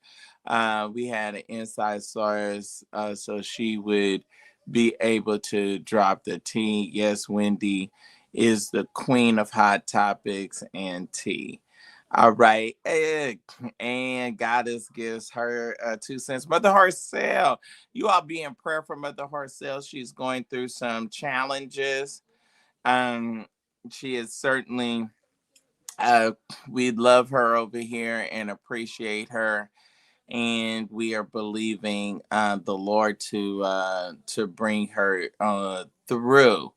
We had an inside source, so she would be able to drop the tea. Yes, Wendy is the queen of hot topics and tea. All right. And Goddess gives her 2 cents. Mother Horcel, you all be in prayer for Mother Horcel. She's going through some challenges. Um, she is certainly, uh, we love her over here and appreciate her. And we are believing the Lord to bring her through.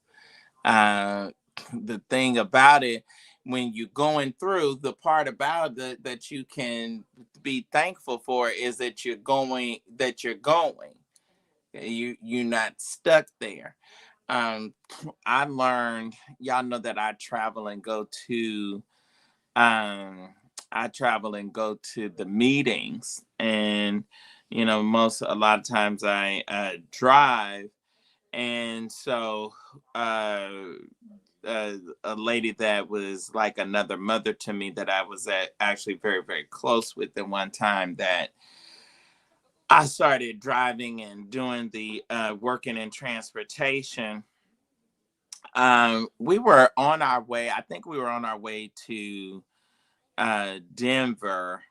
Uh, the thing about it, when you're going through, the part about it that you can be thankful for is that you're going. You're not stuck there. um I learned, y'all know that um I travel and go to the meetings, and a lot of times I drive. And so uh a lady that was like another mother to me, that I was actually very, very close with, at one time that I started driving and doing the working in transportation. We were on our way. I think we were on our way to Denver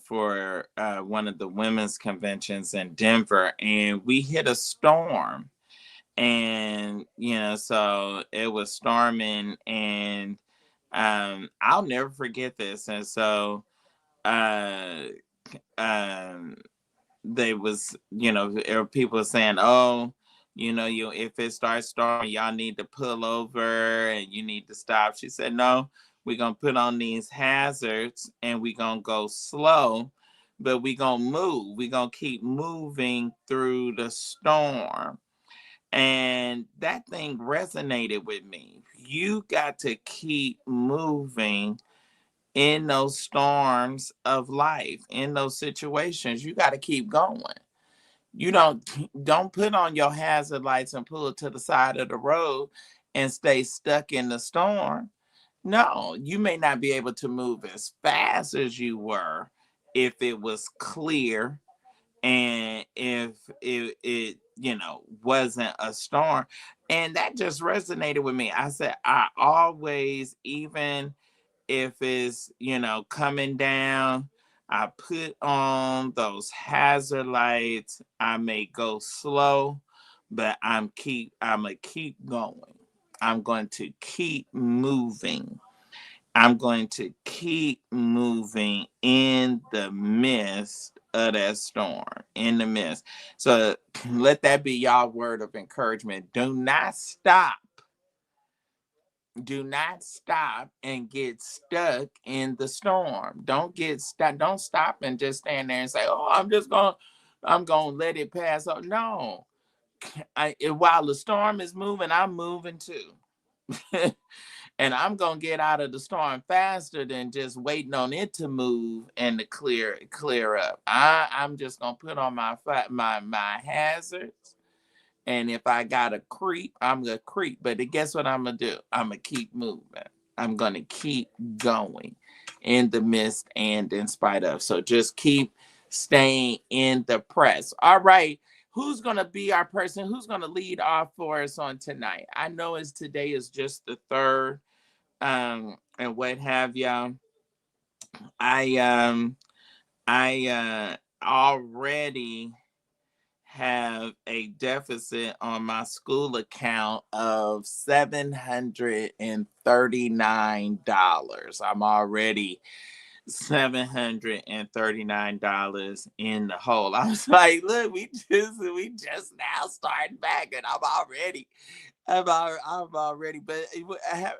for one of the women's conventions in Denver, and we hit a storm. And so it was storming, and I'll never forget this. And so uh um they was, there were people saying, oh, if it starts storming, y'all need to pull over and you need to stop. She said, no, we're going to put on these hazards and we're going to go slow, but we're going to move. We're going to keep moving through the storm. And that thing resonated with me. You got to keep moving in those storms of life, in those situations. You got to keep going. You don't put on your hazard lights and pull it to the side of the road and stay stuck in the storm. No, you may not be able to move as fast as you were if it was clear and if it wasn't a storm. And that just resonated with me. I said, I always, even if it's coming down, I put on those hazard lights. I may go slow, but I'm gonna keep going. I'm going to keep moving. I'm going to keep moving in the midst of that storm, in the midst. So let that be y'all word of encouragement. Do not stop. Do not stop and get stuck in the storm. Don't get stuck. Don't stop and just stand there and say, "Oh, I'm gonna let it pass." Oh, no. While the storm is moving, I'm moving too. And I'm gonna get out of the storm faster than just waiting on it to move and to clear up. I'm just gonna put on my hazards, and if I gotta creep, I'm gonna creep. But guess what I'm gonna do? I'm gonna keep moving. I'm gonna keep going in the midst and in spite of. So just keep staying in the press. All right. Who's gonna be our person? Who's gonna lead off for us on tonight? I know today is just the third, and what have y'all. I already have a deficit on my school account of $739. I'm already $739 in the hole. I was like, look, we just now starting back, and I'm already, but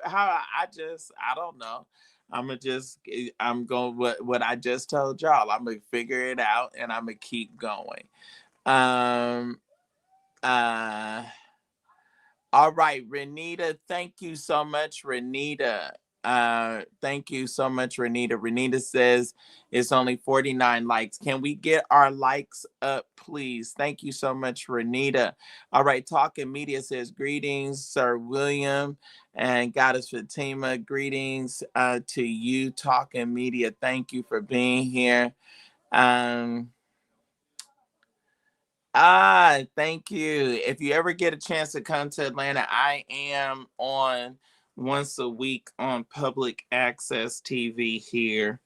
how I don't know. I'm going what I just told y'all. I'm gonna figure it out, and I'm gonna keep going. Um, uh, all right, Renita, thank you so much, Renita. Thank you so much, Renita. Renita says it's only 49 likes. Can we get our likes up, please? Thank you so much, Renita. All right, Talking Media says greetings, Sir William and Goddess Fatima. Greetings to you, Talking Media. Thank you for being here. Thank you. If you ever get a chance to come to Atlanta, I am on once a week on public access TV here.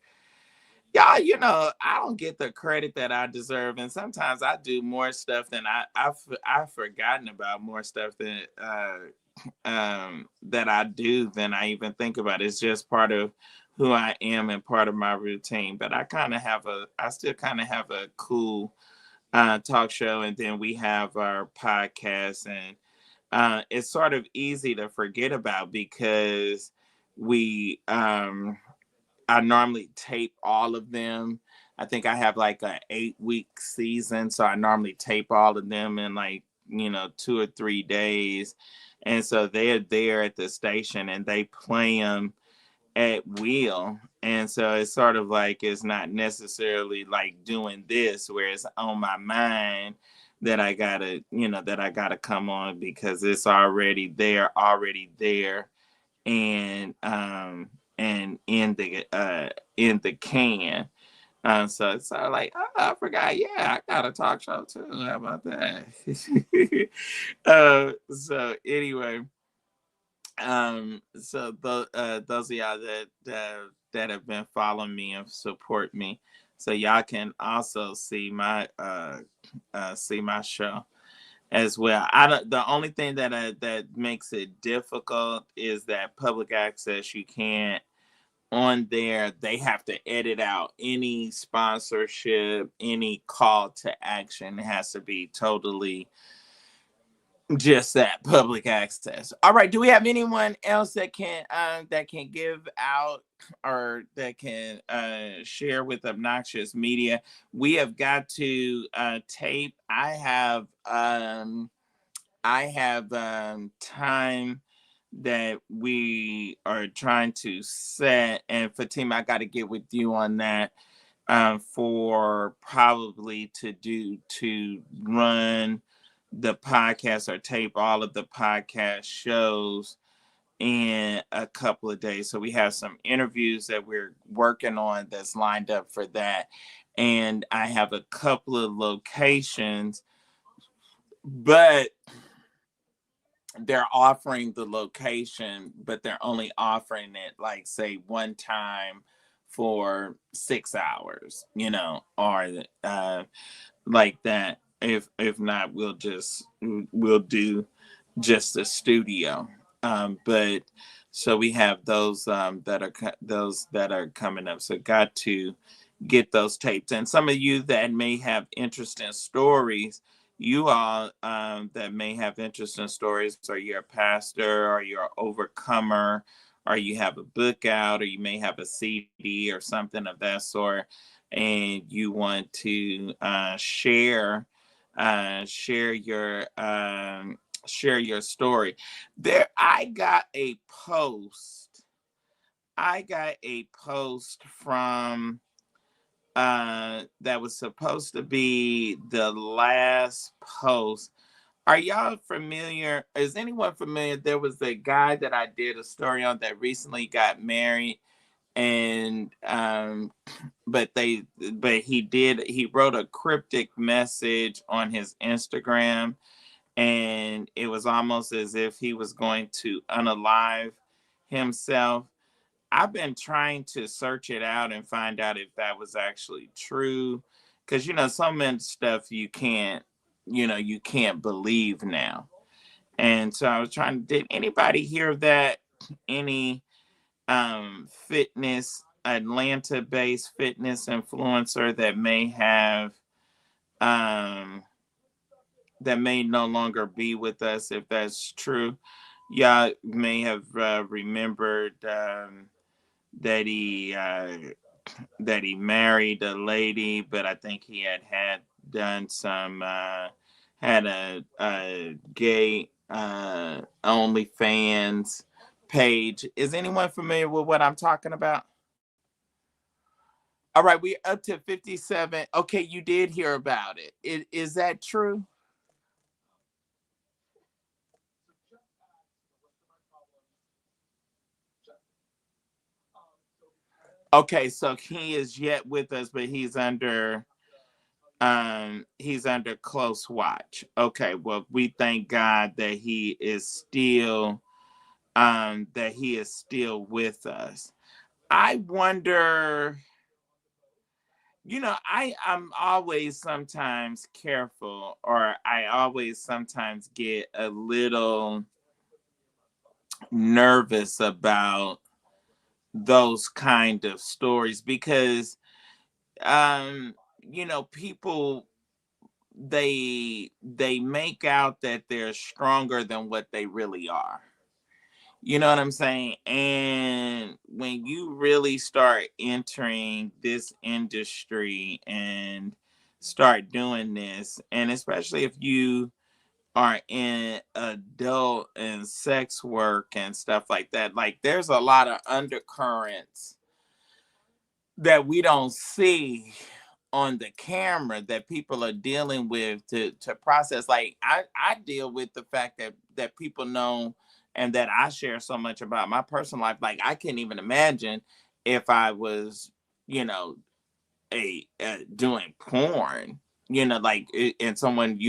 Y'all, I don't get the credit that I deserve, and sometimes I do more stuff than I've forgotten about more stuff that I do than I even think about. It's just part of who I am and part of my routine. But I still kind of have a cool talk show, and then we have our podcast, and it's sort of easy to forget about because we I normally tape all of them. I think I have like a 8-week season, so I normally tape all of them in like 2 or 3 days, and so they're there at the station and they play them at will. And so it's sort of like it's not necessarily like doing this where it's on my mind that I gotta come on because it's already there, and in the can. So it's sort of like, oh, I forgot. Yeah, I got a talk show too. How about that? So anyway, so those of y'all that have been following me and support me, so y'all can also see my show as well. The only thing that makes it difficult is that public access, you can't on there, they have to edit out any sponsorship, any call to action. It has to be totally just that public access. All right. Do we have anyone else that can give out or that can share with Obnoxious Media? We have got to tape. I have time that we are trying to set, and Fatima, I got to get with you on that for probably to run the podcast or tape all of the podcast shows in a couple of days. So we have some interviews that we're working on that's lined up for that. And I have a couple of locations, but they're offering the location, but they're only offering it like say one time for 6 hours, or like that. If not, we'll do just the studio. But so we have those those that are coming up. So got to get those tapes. And some of you that may have interesting stories, you all that may have interesting stories, or you're a pastor, or you're an overcomer, or you have a book out, or you may have a CD or something of that sort, and you want to share your story. There, I got a post from that was supposed to be the last post. Are y'all familiar? Is anyone familiar? There was a guy that I did a story on that recently got married, and but he wrote a cryptic message on his Instagram, and it was almost as if he was going to unalive himself. I've been trying to search it out and find out if that was actually true, because some of the stuff you can't believe now. And so I was trying. Did anybody hear of that? Any fitness Atlanta-based fitness influencer um that may no longer be with us, if that's true? Y'all may have remembered that he married a lady, but I think he had done some had a gay OnlyFans page. Is anyone familiar with what I'm talking about? All right, we're up to 57. Okay, you did hear about it. Is that true? Okay, so he is yet with us, but he's under close watch. Okay, well, we thank God that he is still with us. I wonder, I'm always sometimes careful, or I always sometimes get a little nervous about those kind of stories, because people, they make out that they're stronger than what they really are. You know what I'm saying? And when you really start entering this industry and start doing this, and especially if you are in adult and sex work and stuff like that, like there's a lot of undercurrents that we don't see on the camera that people are dealing with to process. Like I deal with the fact that people know, and that I share so much about my personal life. Like I can't even imagine if I was, you know, a doing porn, like and someone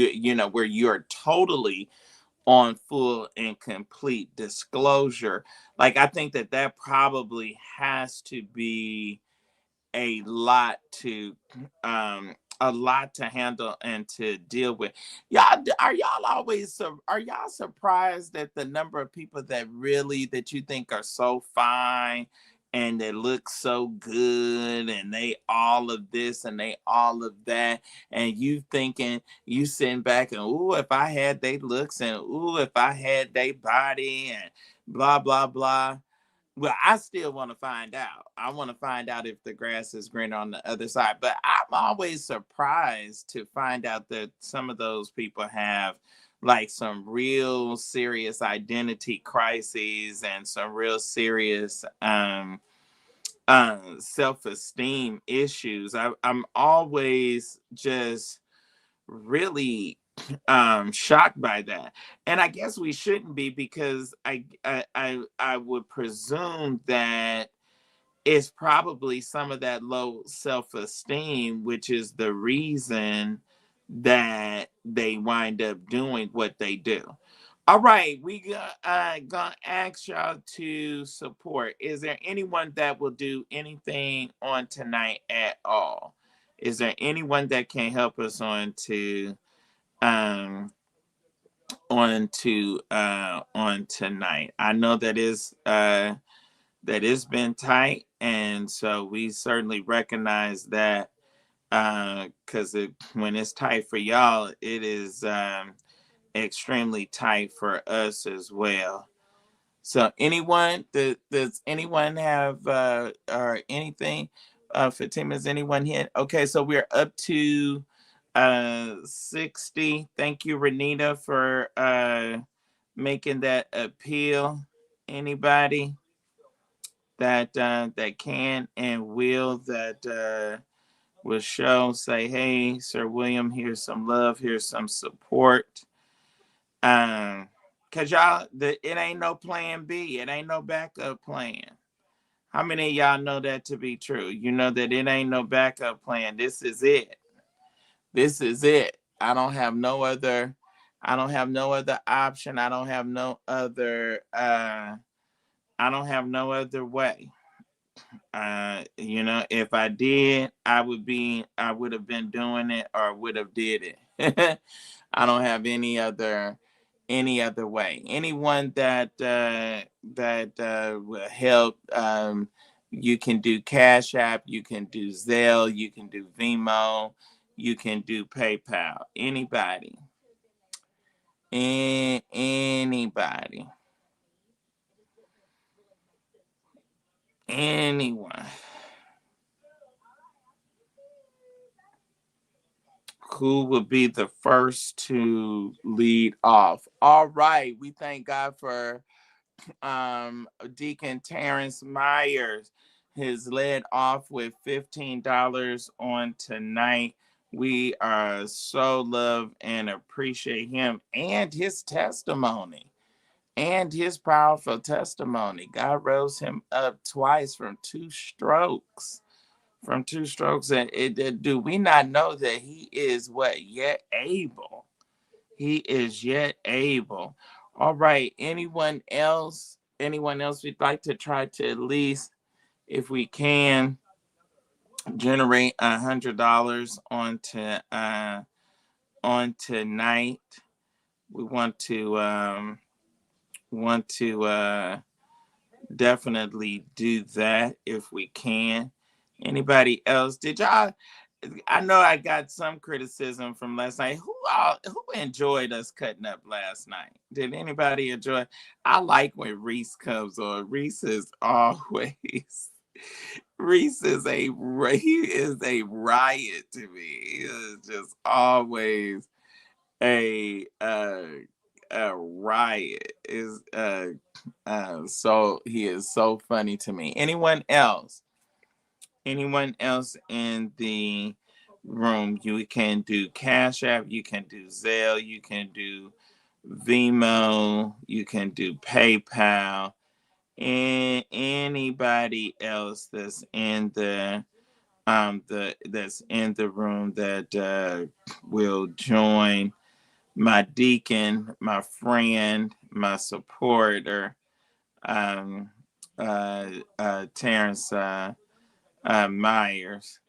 where you're totally on full and complete disclosure. Like I think that probably has to be a lot to handle and to deal with. Are y'all surprised at the number of people that you think are so fine and they look so good, and they all of this and they all of that, and you thinking, you sitting back and, ooh, if I had they looks, and ooh, if I had they body, and blah blah blah. Well, I still want to find out. I want to find out if the grass is greener on the other side. But I'm always surprised to find out that some of those people have like some real serious identity crises and some real serious self-esteem issues. I'm always just really shocked by that, and I guess we shouldn't be, because I would presume that it's probably some of that low self-esteem which is the reason that they wind up doing what they do. All right, we gonna ask y'all to support. Is there anyone that will do anything on tonight at all? Is there anyone that can help us um on tonight? I know that it's been tight, and so we certainly recognize that, because when it's tight for y'all, it is extremely tight for us as well. So anyone, does anyone have or anything for Tim? Is anyone here? Okay, so we're up to 60. Thank you, Renita, for making that appeal. Anybody that can and will, that will show, say, hey, Sir William, here's some love, here's some support. Cause y'all, it ain't no plan B. It ain't no backup plan. How many of y'all know that to be true? You know that it ain't no backup plan. This is it. This is it. I don't have no other. I don't have no other option. I don't have no other. I don't have no other way. If I did, I would have been doing it, or would have did it. I don't have any other way. Anyone that will help, you can do Cash App, you can do Zelle, you can do Vimo, you can do PayPal. Anybody. Anybody. Anyone. Who will be the first to lead off? All right, we thank God for Deacon Terrence Myers. Has led off with $15 on tonight. We are so love and appreciate him and his testimony and his powerful testimony. God rose him up twice from two strokes. And do we not know that he is what? Yet able. He is yet able. All right. Anyone else we'd like to try to, at least, if we can, generate $100 on tonight. We want to definitely do that if we can. Anybody else? Did y'all? I know I got some criticism from last night. Who enjoyed us cutting up last night? Did anybody enjoy? I like when Reese comes on. Reese is always he is a riot to me. He is just always a uh a riot. Is so he is so funny to me. Anyone else? Anyone else in the room? You can do Cash App, you can do Zelle, you can do Vimo, you can do PayPal, and anybody else that's in the room that will join my deacon, my friend, my supporter, Terrence Myers.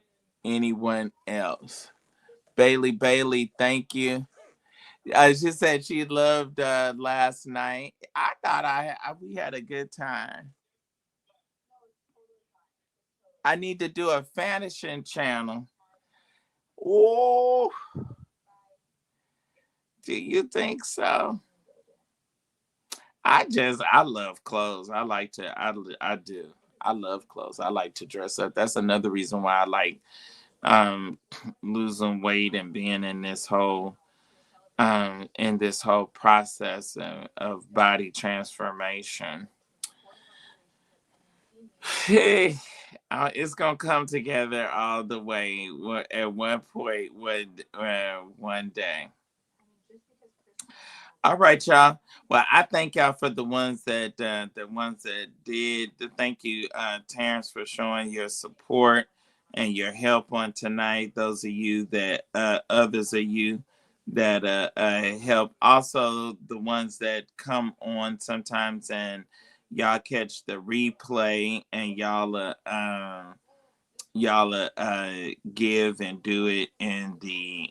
Anyone else? Bailey, thank you. She said she loved last night. I thought we had a good time. I need to do a Vanishing channel. Oh, do you think so? I love clothes. I do. I love clothes. I like to dress up. That's another reason why I like um losing weight and being in this whole process of body transformation. Hey, it's gonna come together all the way at one point, one day. All right, y'all. Well, I thank y'all for the ones that did. Thank you, Terrence, for showing your support and your help on tonight. Those of you that others of you that help. Also, the ones that come on sometimes and y'all catch the replay and y'all give and do it in the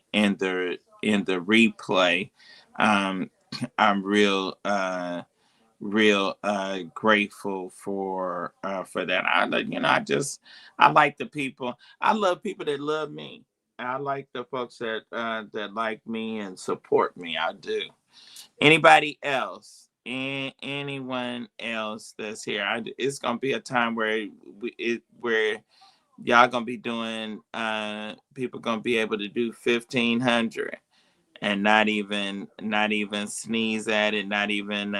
replay. Um, I'm real grateful for that. I like the people. I love people that love me. I like the folks that like me and support me. I do. Anybody else? Anyone else that's here? It's gonna be a time where y'all gonna be doing. People gonna be able to do 1,500 and not even sneeze at it, not even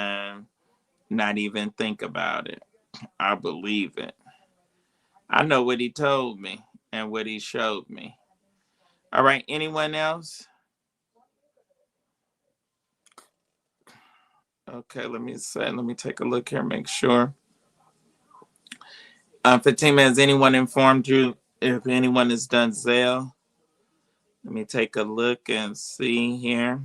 think about it. I believe it. I know what he told me and what he showed me. All right, anyone else? Okay, let me take a look here, make sure. Fatima, has anyone informed you if anyone has done Zelle? Let me take a look and see here.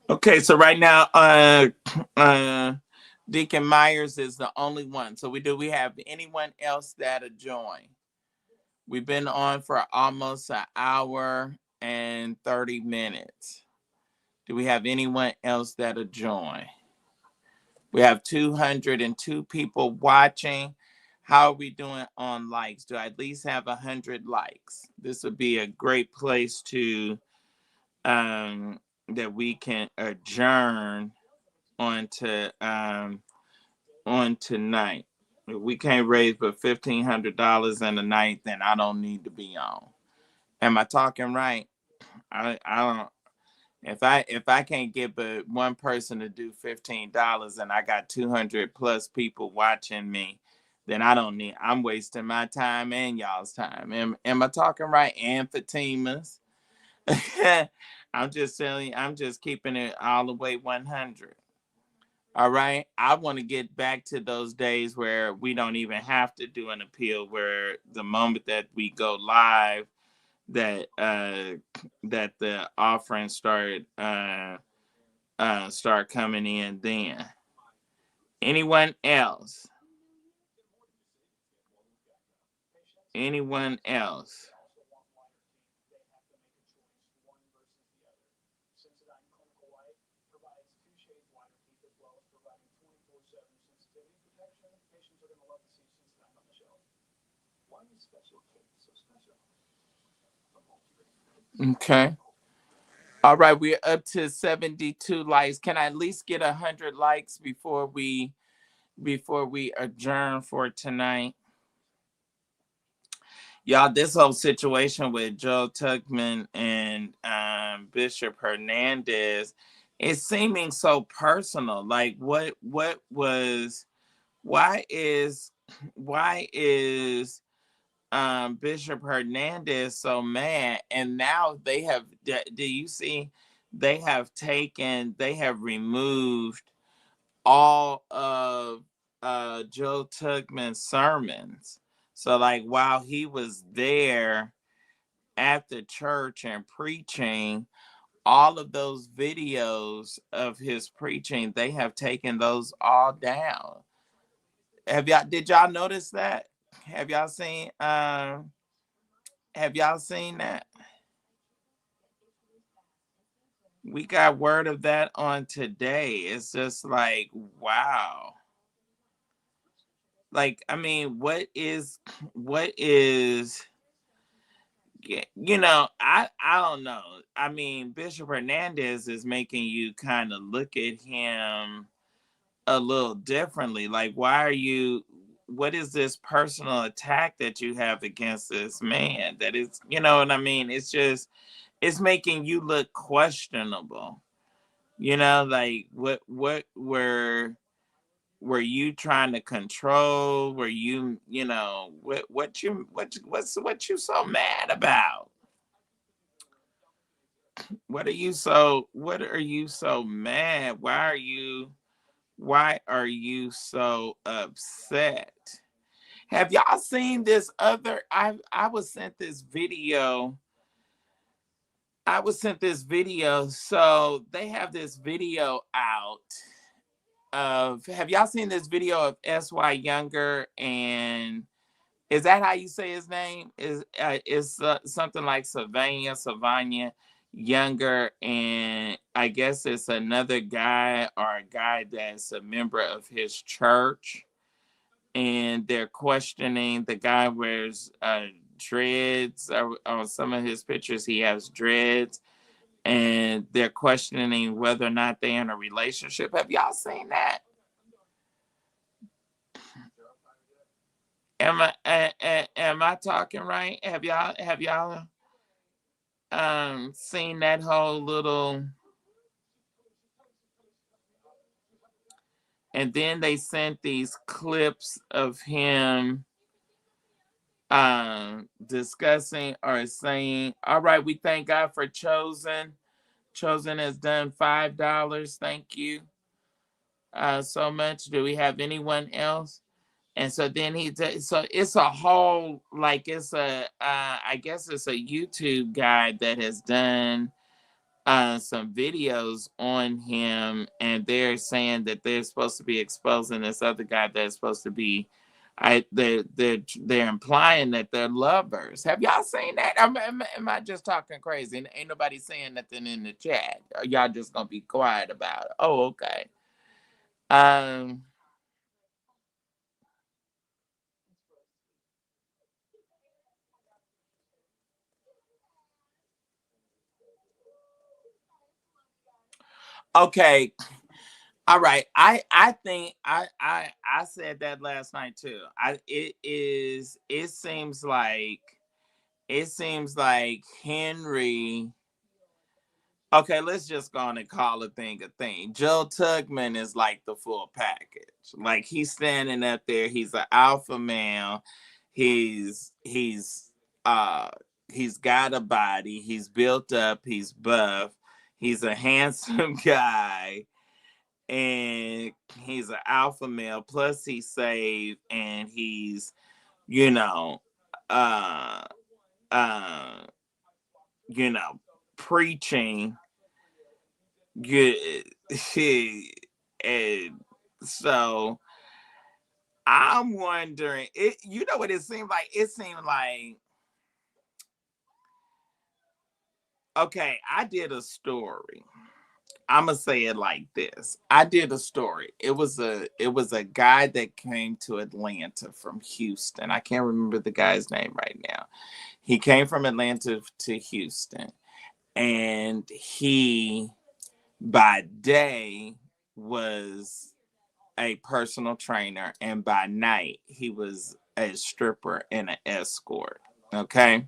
Okay, so right now, uh, Deacon Myers is the only one. So we have anyone else that'll join? We've been on for almost an hour and 30 minutes. Do we have anyone else that'll join? We have 202 people watching. How are we doing on likes? Do I at least have 100 likes? This would be a great place to that we can adjourn on to on tonight. If we can't raise but $1,500 in a night, then I don't need to be on. Am I talking right? I don't. If I can't get but one person to do $15 and I got 200 plus people watching me, then I don't need. I'm wasting my time and y'all's time. Am I talking right? And Fatima's. I'm just telling you. I'm just keeping it all the way 100. All right. I want to get back to those days where we don't even have to do an appeal, where the moment that we go live, that the offerings start coming in then. Anyone else? Anyone else? Okay. All right, we're up to 72 likes. Can I at least get 100 likes before we adjourn for tonight? Y'all, this whole situation with Joe Tugman and Bishop Hernandez is seeming so personal. Like, what was? Why is Bishop Hernandez so mad? And now they have. Do you see? They have removed all of Joe Tugman's sermons. So, like, while he was there at the church and preaching, all of those videos of his preaching, they have taken those all down. Did y'all notice that? Have y'all seen have y'all seen that? We got word of that on today. It's just like, wow. Like, I mean, what is, I don't know. I mean, Bishop Hernandez is making you kind of look at him a little differently. Like, why are you, what is this personal attack that you have against this man? That is, you know what I mean? It's just, it's making you look questionable. Like what were you trying to control? Were you, what you so mad about? What are you so mad? Why are you so upset? Have y'all seen this other I was sent this video. So they have this video out of, have y'all seen this video of SY Younger, and is that how you say his name? Is something like Savanya Younger, and I guess it's another guy or a guy that's a member of his church, and they're questioning the guy wears dreads. On some of his pictures, he has dreads, and they're questioning whether or not they're in a relationship. Have y'all seen that? Am I talking right? Have y'all seen that whole little, and then they sent these clips of him discussing or saying, all right, we thank God for Chosen has done $5. Thank you so much. Do we have anyone else? And so then so it's a whole, like, it's I guess it's a YouTube guy that has done some videos on him, and they're saying that they're supposed to be exposing this other guy that's supposed to be, they're implying that they're lovers. Have y'all seen that? Am I just talking crazy? Ain't nobody saying nothing in the chat. Y'all just gonna be quiet about it? Oh, okay. Um. Okay. All right. I think I said that last night too. It seems like Henry. Okay, let's just go on and call a thing a thing. Joe Tugman is like the full package. Like, he's standing up there, he's an alpha male. Uh he's got a body, he's built up, he's buff, he's a handsome guy, and he's an alpha male, plus he's saved, and he's, you know uh uh you know preaching good. And so I'm wondering, you know what it seemed like? It seemed like, okay, I did a story. I'm gonna say it like this. I did a story. It was a guy that came to Atlanta from Houston. I can't remember the guy's name right now. He came from Atlanta to Houston, and he, by day, was a personal trainer, and by night he was a stripper and an escort. Okay.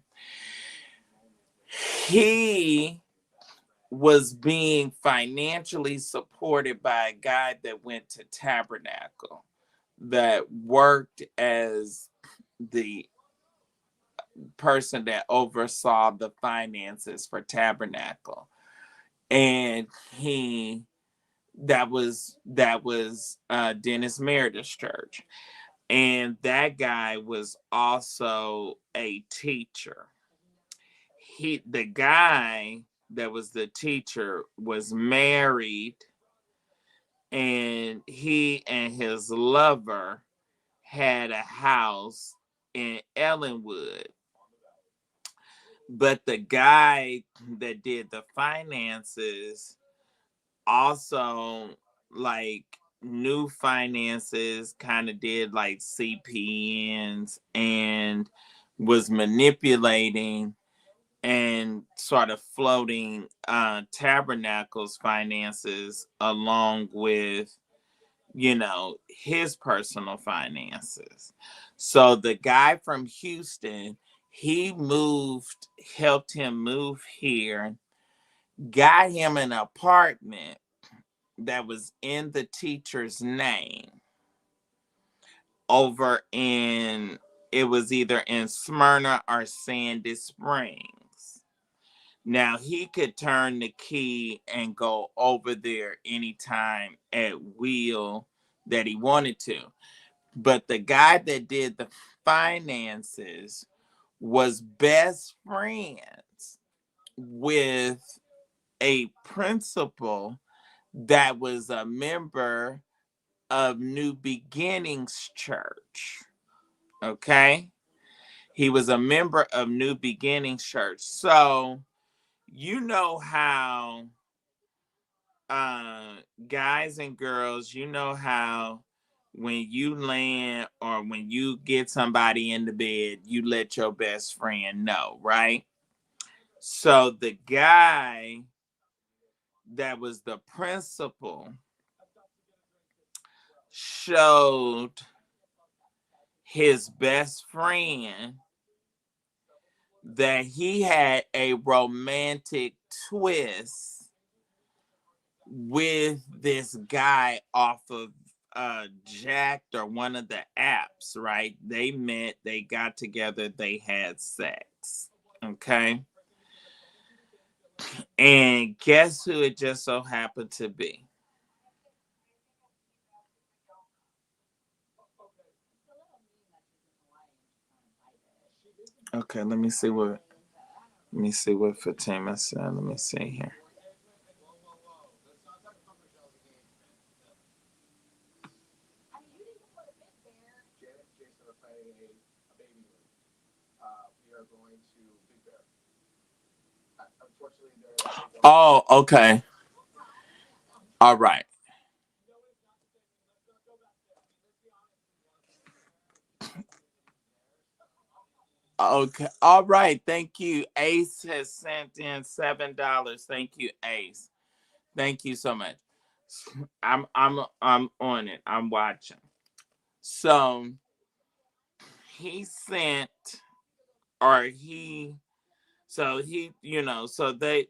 He was being financially supported by a guy that went to Tabernacle, that worked as the person that oversaw the finances for Tabernacle. And he that was Dennis Meredith's church. And that guy was also a teacher. The guy that was the teacher was married, and he and his lover had a house in Ellenwood. But the guy that did the finances also like new finances, kind of did like CPNs and was manipulating and sort of floating Tabernacle's finances along with, you know, his personal finances. So the guy from Houston, he moved, helped him move here, got him an apartment that was in the teacher's name over in, it was either in Smyrna or Sandy Springs. Now he could turn the key and go over there anytime at will that he wanted to. But the guy that did the finances was best friends with a principal that was a member of New Beginnings Church. Okay? He was a member of New Beginnings Church. So, you know how guys and girls, you know how when you land or when you get somebody in the bed, you let your best friend know, right? So the guy that was the principal showed his best friend that he had a romantic twist with this guy off of Jacked or one of the apps, right? They met, they got together, they had sex. Okay. And guess who it just so happened to be? Okay, let me see what Fatima said. Let me see here. Oh, okay. All right. Okay. All right. Thank you. Ace has sent in $7. Thank you, Ace. Thank you so much. I'm on it. I'm watching. So he sent or he so he, so they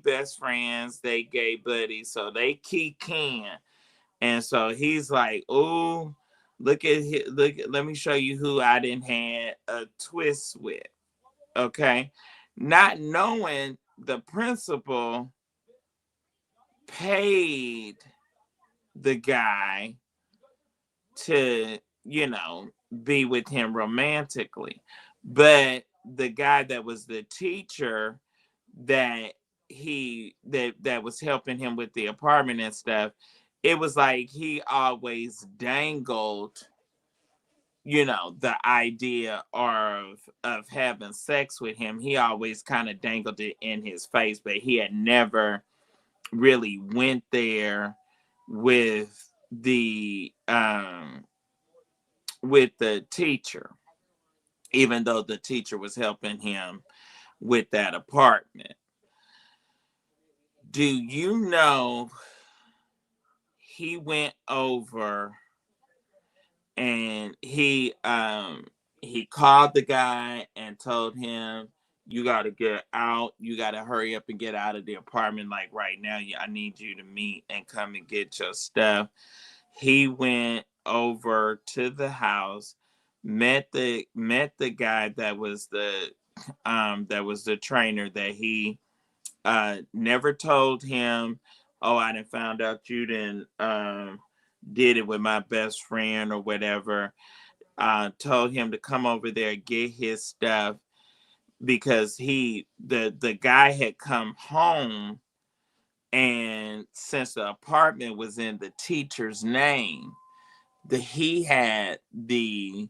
best friends, they gay buddies, so they kick in. And so he's like, "Oh, let me show you who I didn't had a twist with." Okay. Not knowing the principal paid the guy to, be with him romantically. But the guy that was the teacher that that was helping him with the apartment and stuff, it was like he always dangled, the idea of having sex with him. He always kind of dangled it in his face, but he had never really went there with the teacher, even though the teacher was helping him with that apartment. Do you know he went over and he called the guy and told him, "You got to get out. You got to hurry up and get out of the apartment like right now. I need you to meet and come and get your stuff." He went over to the house, met the guy that was the trainer, that he never told him, "Oh, I didn't found out you didn't did it with my best friend or whatever." Told him to come over there, get his stuff, because the guy had come home, and since the apartment was in the teacher's name, he had the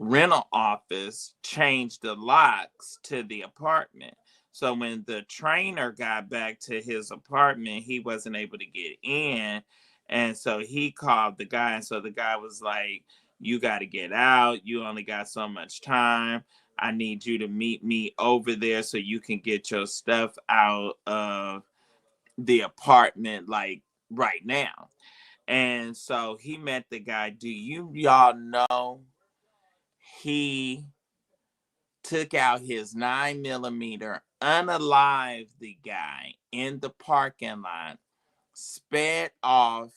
rental office changed the locks to the apartment. So when the trainer got back to his apartment, he wasn't able to get in. And so he called the guy. And so the guy was like, you got to get out. You only got so much time. I need you to meet me over there so you can get your stuff out of the apartment, like right now. And so he met the guy. Do y'all know he took out his 9mm, unalived the guy in the parking lot, sped off,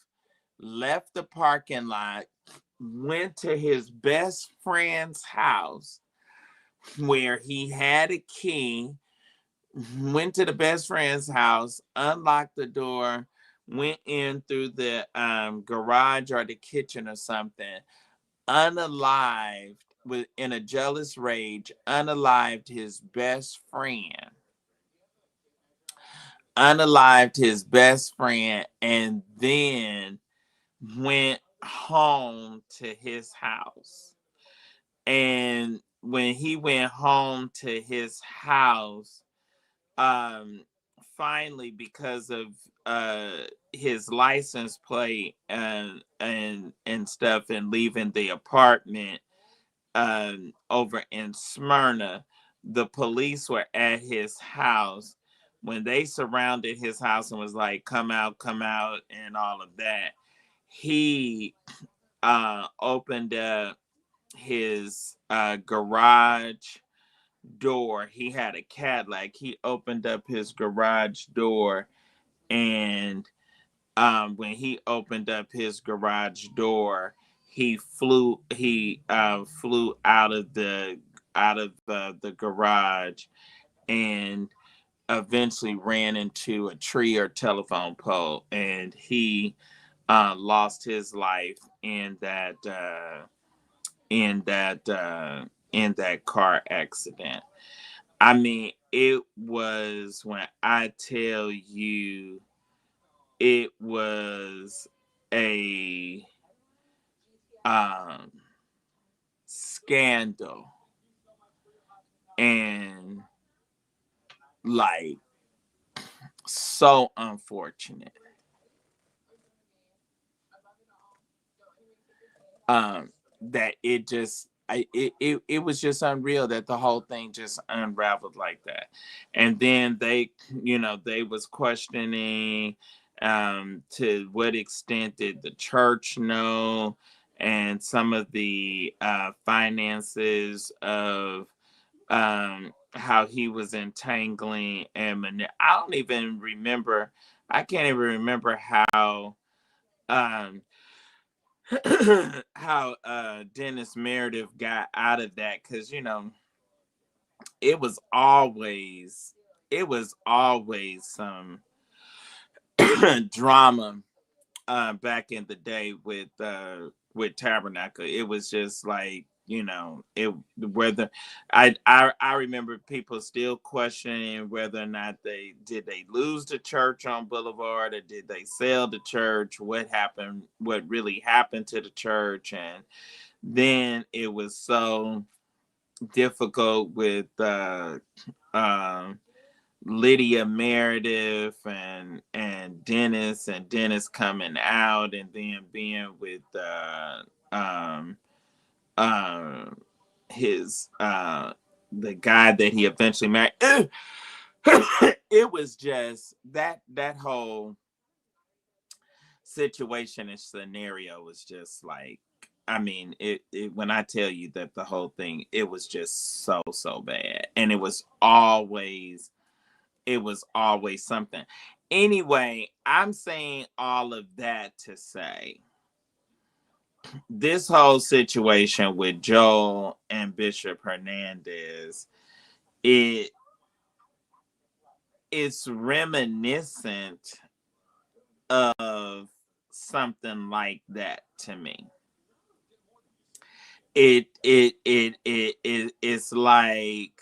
left the parking lot, went to his best friend's house where he had a key, went to the best friend's house, unlocked the door, went in through the garage or the kitchen or something, unalived, in a jealous rage, unalived his best friend. Unalived his best friend, and then went home to his house. And when he went home to his house, finally, because of his license plate and stuff, and leaving the apartment over in Smyrna, the police were at his house. When they surrounded his house and was like, come out, and all of that, he opened up his garage door. He had a Cadillac. He opened up his garage door, and when he opened up his garage door, he flew out of the garage, and eventually ran into a tree or telephone pole, and he lost his life in that car accident. I mean, it was, when I tell you, it was a scandal, and like so unfortunate. That it just it was just unreal that the whole thing just unraveled like that. And then they was questioning to what extent did the church know, and some of the finances of how he was entangling, and I don't even remember, I can't even remember how um how Dennis Meredith got out of that, because it was always some drama back in the day with Tabernacle. It was just like, it, whether I remember people still questioning whether or not they lose the church on Boulevard, or did they sell the church, what really happened to the church. And then it was so difficult with Lydia Meredith and Dennis coming out, and then being with his the guy that he eventually married. It was just that whole situation and scenario was just like, I mean, it when I tell you that the whole thing, it was just so bad, and it was always something. Anyway, I'm saying all of that to say, this whole situation with Joel and Bishop Hernandez, it's reminiscent of something like that to me. It's like,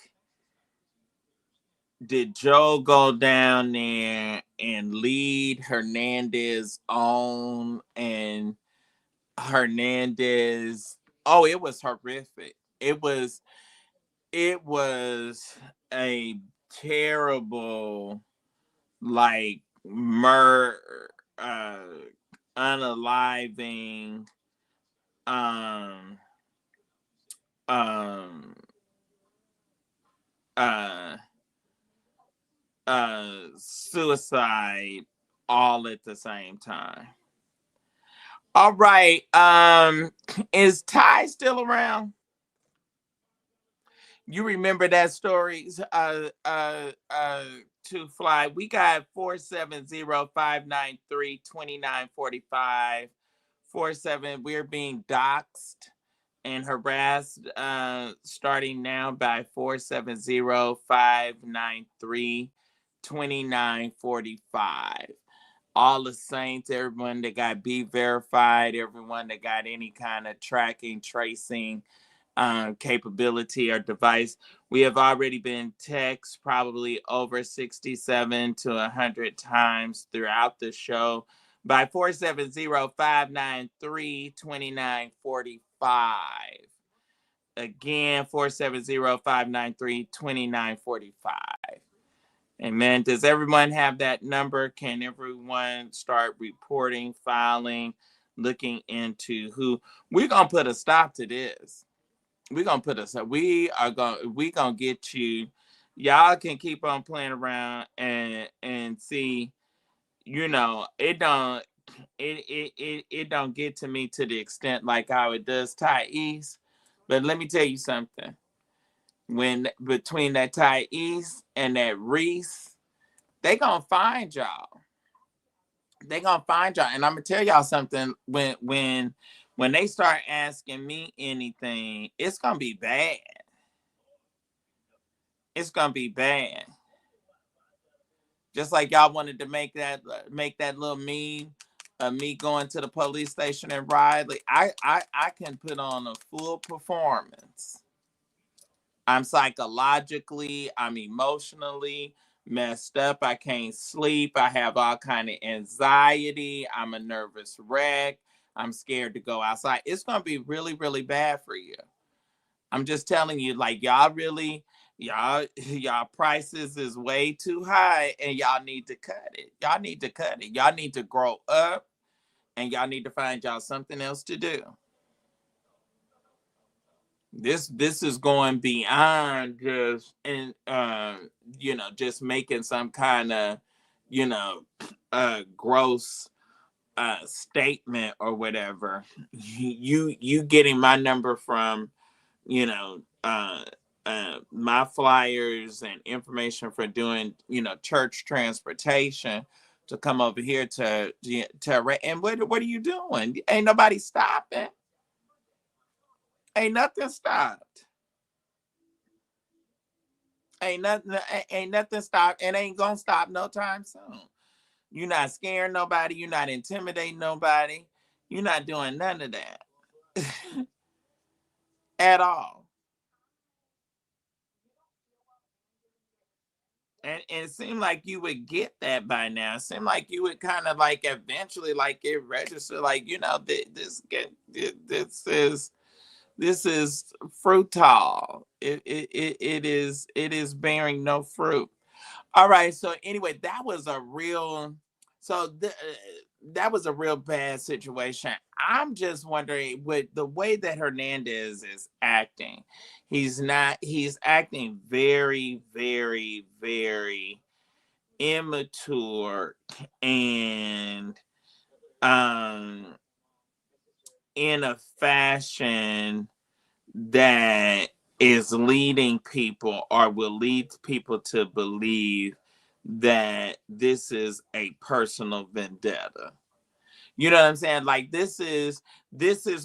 did Joel go down there and lead Hernandez on, and Hernandez, oh, it was horrific. it was a terrible, like, uh unaliving, um um uh suicide, all at the same time. All right. Is Ty still around? You remember that story? To fly. We got 470-593-2945. 47. We're being doxxed and harassed starting now by 470-593-2945. All the saints, everyone that got B verified, everyone that got any kind of tracking, tracing capability or device. We have already been text probably over 67 to 100 times throughout the show by 470-593-2945. Again, 470-593-2945. Amen. Does everyone have that number? Can everyone start reporting, filing, looking into who? We're going to put a stop to this. We're going to put a, we gonna get you. Y'all can keep on playing around and see, it don't get to me to the extent like how it does Ty East. But let me tell you something. When between that Ty East and that Reese, they gonna find y'all. They gonna find y'all. And I'm gonna tell y'all something. When they start asking me anything, it's gonna be bad. It's gonna be bad. Just like y'all wanted to make that little meme of me going to the police station and Riley. I can put on a full performance. I'm psychologically, I'm emotionally messed up. I can't sleep. I have all kind of anxiety. I'm a nervous wreck. I'm scared to go outside. It's gonna be really, really bad for you. I'm just telling you, like, y'all prices is way too high and y'all need to cut it. Y'all need to cut it. Y'all need to grow up and y'all need to find y'all something else to do. This is going beyond just just making some kind of you know gross statement or whatever. You getting my number from you know my flyers and information for doing church transportation to come over here and what are you doing? Ain't nobody stopping. Ain't nothing stopped. Ain't nothing stopped and ain't gonna stop no time soon. You're not scaring nobody. You're not intimidating nobody. You're not doing none of that at all. And it seemed like you would get that by now. It seemed like you would kind of like eventually like get registered. Like this is fruitall. It is bearing no fruit. All right. So anyway, that was a real bad situation. I'm just wondering with the way that Hernandez is acting, he's acting very, very, very immature and um in a fashion that is leading people or will lead people to believe that this is a personal vendetta. You know what I'm saying? Like this is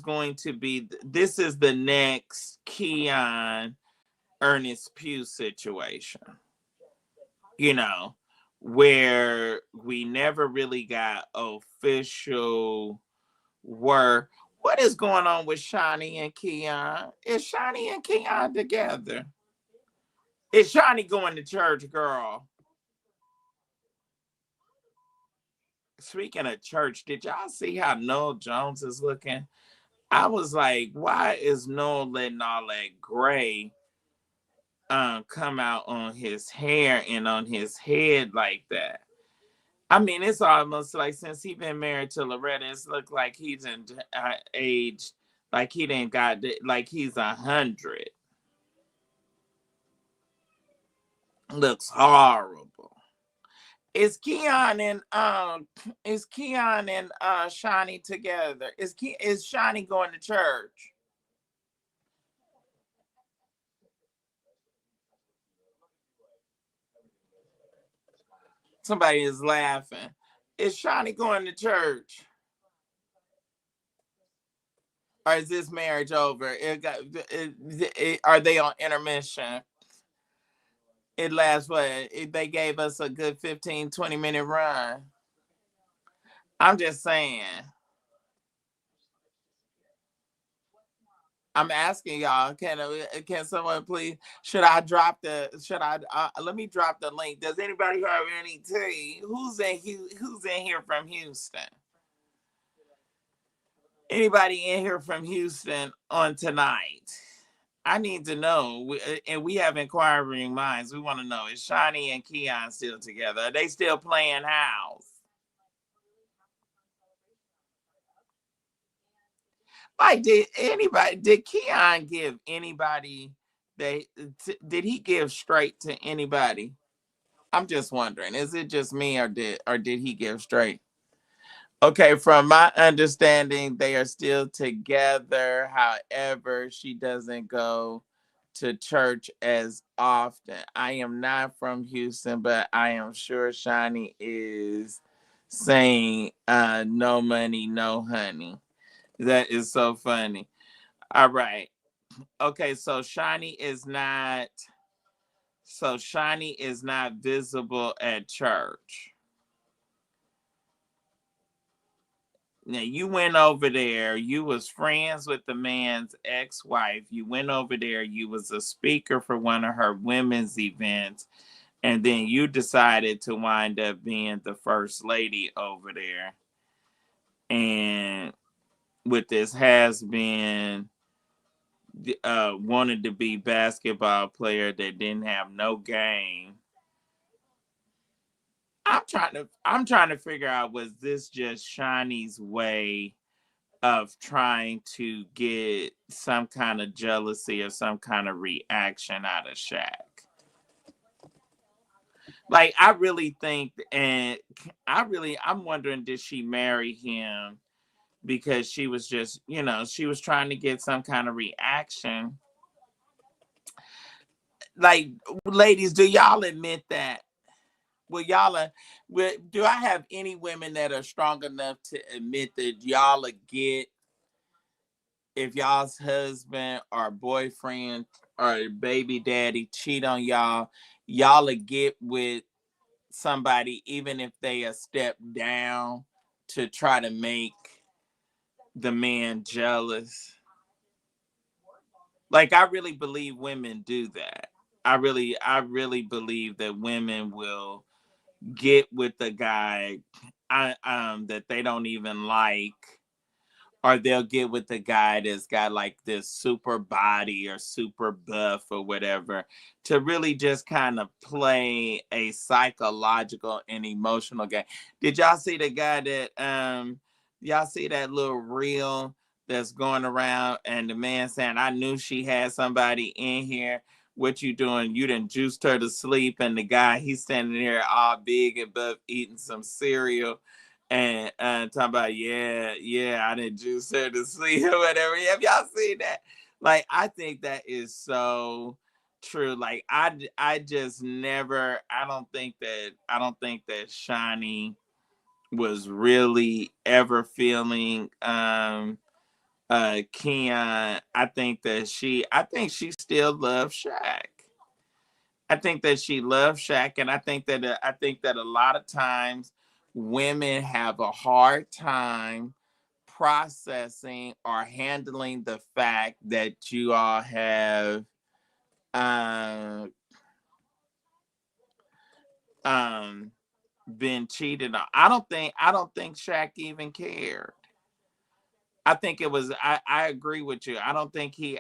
going to be this is the next Keon Ernest Pugh situation. You know, where we never really got official word. What is going on with Shawnee and Keon? Is Shawnee and Keon together? Is Shawnee going to church, girl? Speaking of church, did y'all see how Noel Jones is looking? I was like, why is Noah letting all that gray come out on his hair and on his head like that? I mean, it's almost like since he been married to Loretta, it's looked like he's in age, like he didn't got like he's 100. Looks horrible. Is Keon and Shani together? Is Shani going to church? Somebody is laughing. Is Shani going to church? Or is this marriage over? Are they on intermission? It lasts what? They gave us a good 15, 20-minute run. I'm just saying. I'm asking y'all, can someone please, should I let me drop the link. Does anybody have any tea? Who's in here from Houston? Anybody in here from Houston on tonight? I need to know. And we have inquiring minds. We want to know, is Shani and Keon still together? Are they still playing house? Like, did Keon give anybody, did he give straight to anybody? I'm just wondering, is it just me, or did he give straight? Okay, from my understanding, they are still together. However, she doesn't go to church as often. I am not from Houston, but I am sure Shani is saying no money, no honey. That is so funny. All right. Okay, so Shani is not visible at church. Now you went over there, you was friends with the man's ex-wife. You went over there, you was a speaker for one of her women's events, and then you decided to wind up being the first lady over there. And with this has been wanted to be basketball player that didn't have no game. I'm trying to figure out, was this just Shani's way of trying to get some kind of jealousy or some kind of reaction out of Shaq? Like, I really think, and I'm wondering, did she marry him because she was just, she was trying to get some kind of reaction? Like, ladies, do y'all admit that? Well, do I have any women that are strong enough to admit that y'all get, if y'all's husband or boyfriend or baby daddy cheat on y'all get with somebody even if they a step down to try to make the man jealous? Like, I really believe women do that. I really believe that women will get with the guy that they don't even like, or they'll get with the guy that's got like this super body or super buff or whatever, to really just kind of play a psychological and emotional game. Did y'all see the guy that y'all see that little reel that's going around, and the man saying, I knew she had somebody in here. What you doing? You done juiced her to sleep. And the guy, he's standing there all big and buff eating some cereal and talking about, I didn't juice her to sleep or whatever. Have y'all seen that? Like, I think that is so true. Like, I just never, I don't think that Shani was really ever feeling Keon. I think she still loves Shaq. I think that she loves Shaq, and I think that a lot of times women have a hard time processing or handling the fact that you all have uh, um, been cheated on. I don't think Shaq even cared. I think it was. I agree with you. I don't think he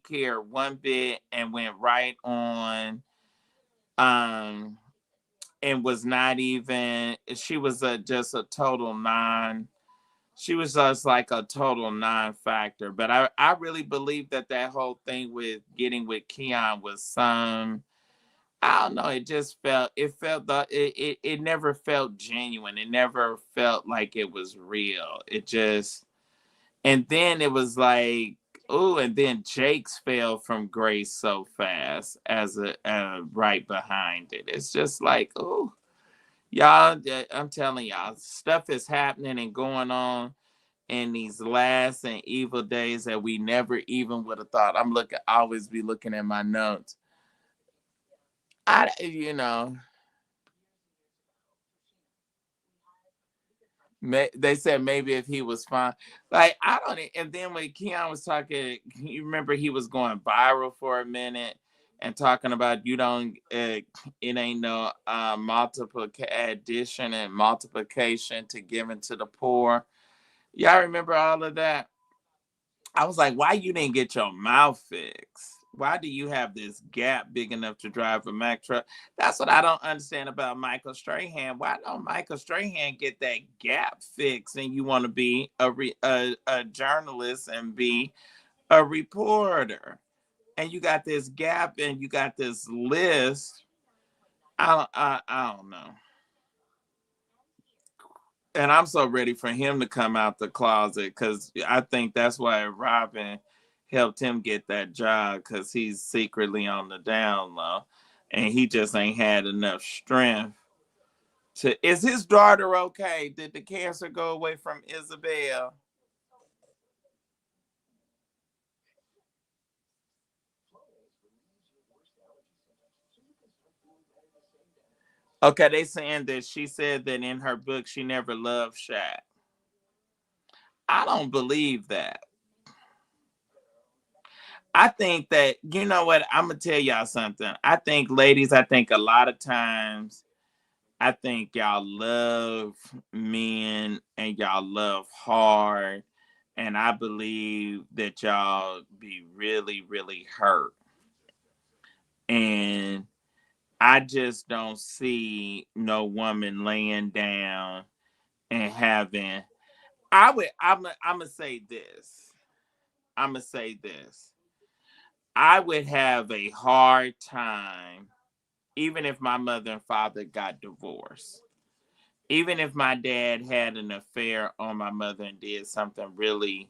cared one bit and went right on. Um, and was not even. She was just a total non. She was just like a total non-factor. But I really believe that that whole thing with getting with Keon was some. I don't know. It just felt. It felt the. It never felt genuine. It never felt like it was real. It just. And then it was like, oh, and then Jake's fell from grace so fast as a right behind it. It's just like, oh, y'all. I'm telling y'all, stuff is happening and going on in these last and evil days that we never even would have thought. I'm looking. Always be looking at my notes. You know. They said maybe if he was fine, like I don't. And then when Keon was talking, you remember he was going viral for a minute and talking about you don't. It ain't no multiplication, addition, and multiplication to giving to the poor. Y'all remember all of that? I was like, why you didn't get your mouth fixed? Why do you have this gap big enough to drive a Mack truck? That's what I don't understand about Michael Strahan. Why don't Michael Strahan get that gap fixed and you want to be a journalist and be a reporter? And you got this gap and you got this list. I don't know. And I'm so ready for him to come out the closet because I think that's why Robin helped him get that job because he's secretly on the down low and he just ain't had enough strength to. Is his daughter okay? Did the cancer go away from Isabel? Okay, they saying that she said that in her book she never loved Shaq. I don't believe that. I think that, you know what, I'm gonna tell y'all something. I think, ladies, I think a lot of times I think y'all love men and y'all love hard. And I believe that y'all be really, really hurt. And I just don't see no woman laying down and having. I'm gonna say this. I'm gonna say this. I would have a hard time, even if my mother and father got divorced. Even if my dad had an affair on my mother and did something really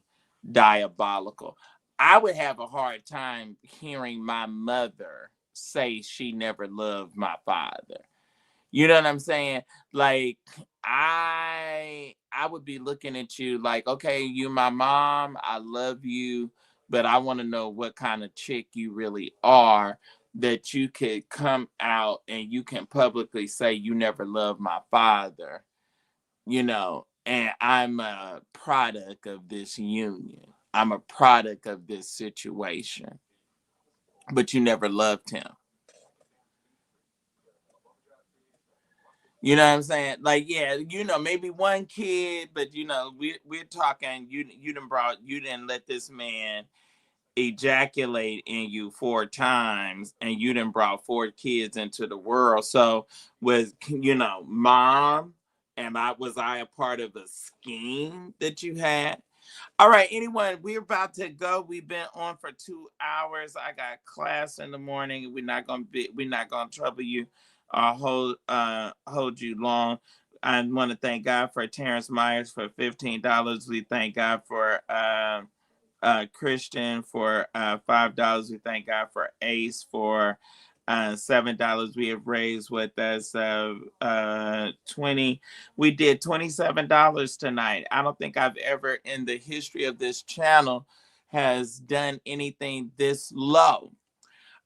diabolical, I would have a hard time hearing my mother say she never loved my father. You know what I'm saying? Like I would be looking at you like, okay, you my mom, I love you, but I want to know what kind of chick you really are that you could come out and you can publicly say you never loved my father, and I'm a product of this union. I'm a product of this situation, but you never loved him. You know what I'm saying? Like, yeah, maybe one kid, but we're talking. You didn't let this man ejaculate in you four times, and you didn't brought four kids into the world. So, mom, was I a part of a scheme that you had? All right, anyone, we're about to go. We've been on for 2 hours. I got class in the morning. We're not gonna trouble you or hold you long. I want to thank God for Terrence Myers for $15. We thank God for Christian for $5. We thank God for Ace for $7. We have raised with us 20. We did $27 tonight. I don't think I've ever in the history of this channel has done anything this low.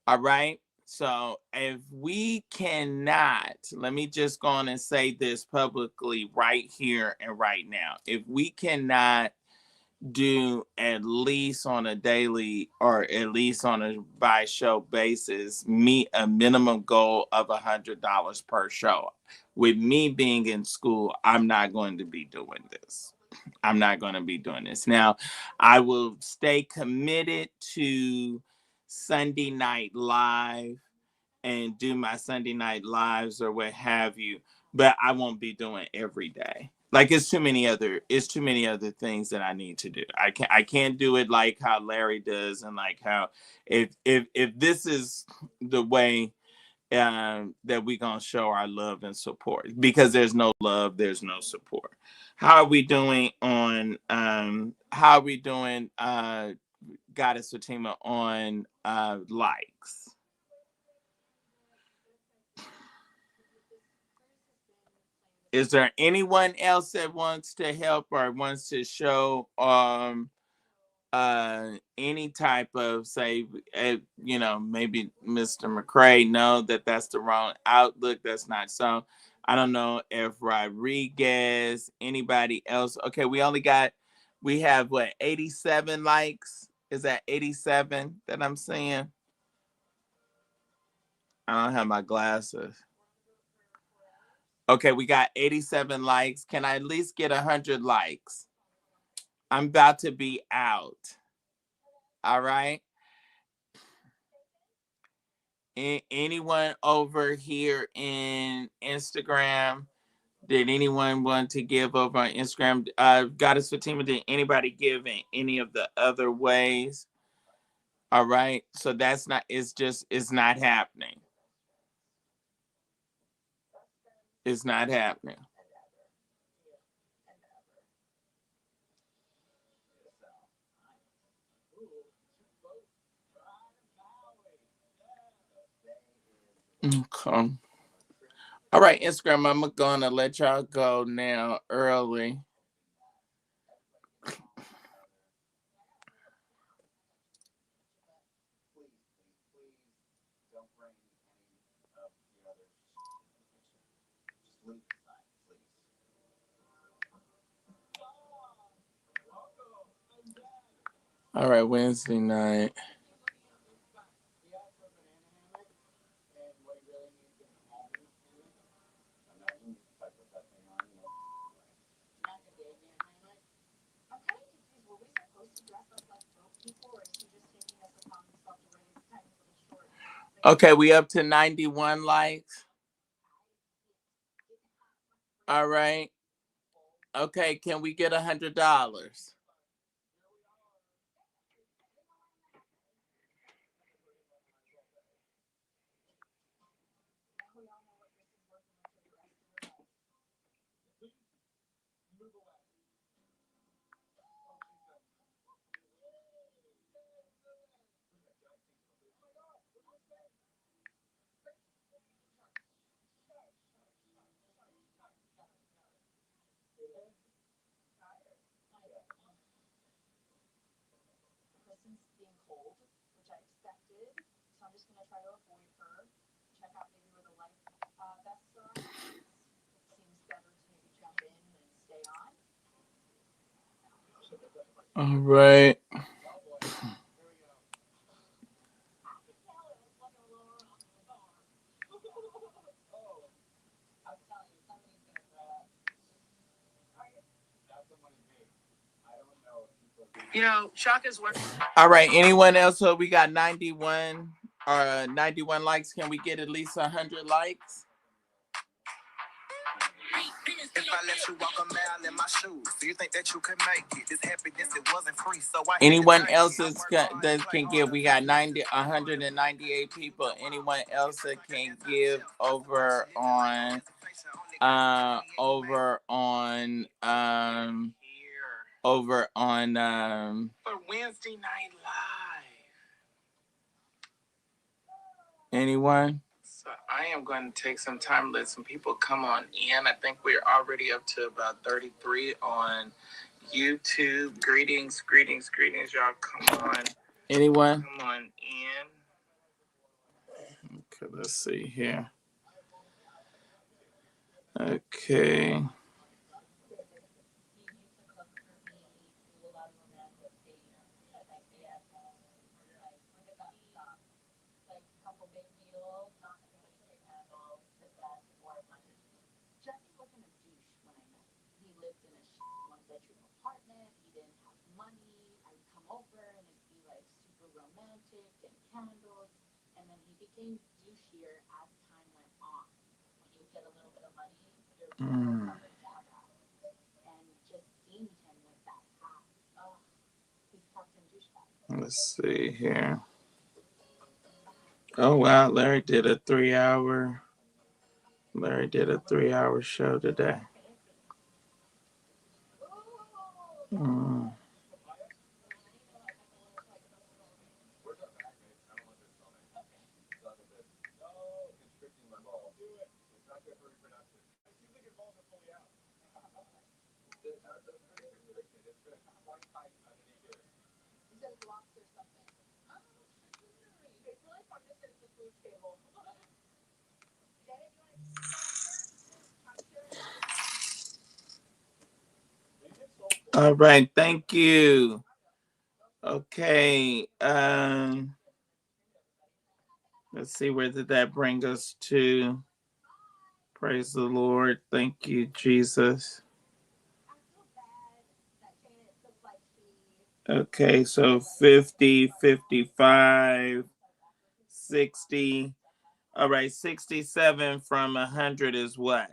All right. So if we cannot, let me just go on and say this publicly right here and right now. If we cannot do at least on a daily or at least on a by show basis meet a minimum goal of $100 per show. With me being in school, I'm not going to be doing this. I'm not going to be doing this. Now, I will stay committed to Sunday Night Live and do my Sunday Night Lives or what have you, but I won't be doing every day. Like it's too many other things that I need to do. I can't do it like how Larry does, and like how if this is the way that we gonna show our love and support, because there's no love, there's no support. How are we doing on Goddess Fatima on likes? Is there anyone else that wants to help or wants to show any type of, say, maybe Mr. McCray know that that's the wrong outlook, that's not so. I don't know if Rodriguez, anybody else. Okay, we have what, 87 likes? Is that 87 that I'm seeing? I don't have my glasses. Okay, we got 87 likes. Can I at least get 100 likes? I'm about to be out. All right. Anyone over here in Instagram? Did anyone want to give over on Instagram? Goddess Fatima, did anybody give in any of the other ways? All right. So that's not, it's not happening. It's not happening. Okay. All right, Instagram, I'm gonna let y'all go now early. All right, Wednesday night. Okay, we up to 91 likes. All right. Okay, can we get $100? All right. Shaka's one. All right. Anyone else? So we got 91 likes. Can we get at least 100 likes? If I let you walk a mile in my shoes, do you think that you could make it? This happiness, it wasn't free, so anyone else that can give? We got 198 people. Anyone else that can give over on for Wednesday Night Live? Anyone? So I am going to take some time to let some people come on in. I think we're already up to about 33 on YouTube. Greetings, y'all. Come on. Anyone? Come on in. Okay, let's see here. Okay. Mm. Let's see here. Oh wow, Larry did a 3 hour. Larry did a 3 hour show today. Mm. All right, thank you. Okay, let's see, where did that bring us to? Praise the Lord. Thank you, Jesus. Okay, so 50, 55, 60. All right, 67 from 100 is what?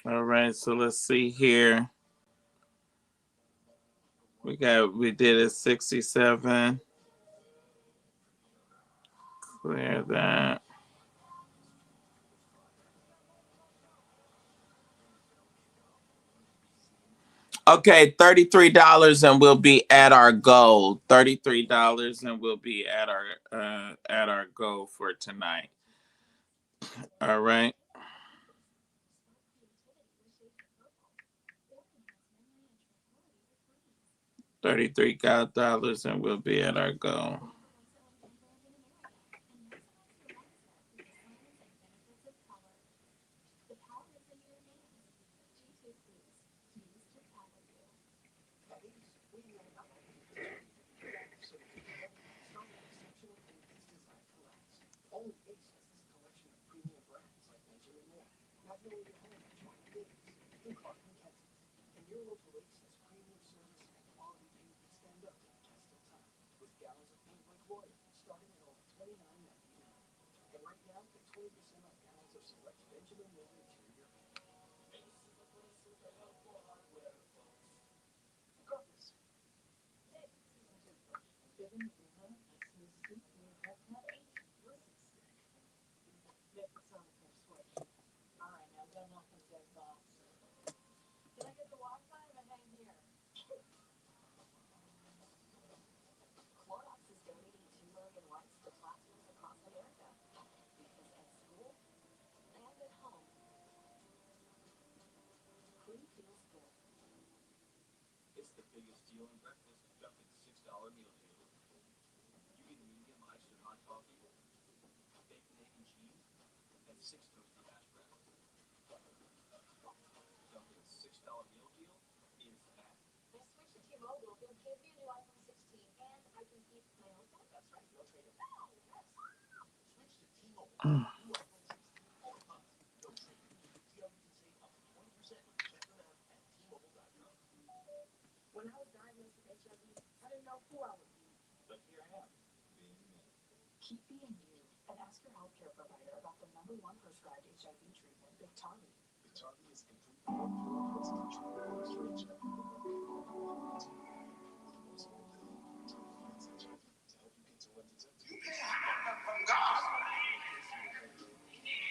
All right, so let's see here. We did a 67. Clear that. Okay, $33 and we'll be at our goal. $33 and we'll be at our goal for tonight. All right. 33 dollars and we'll be at our goal.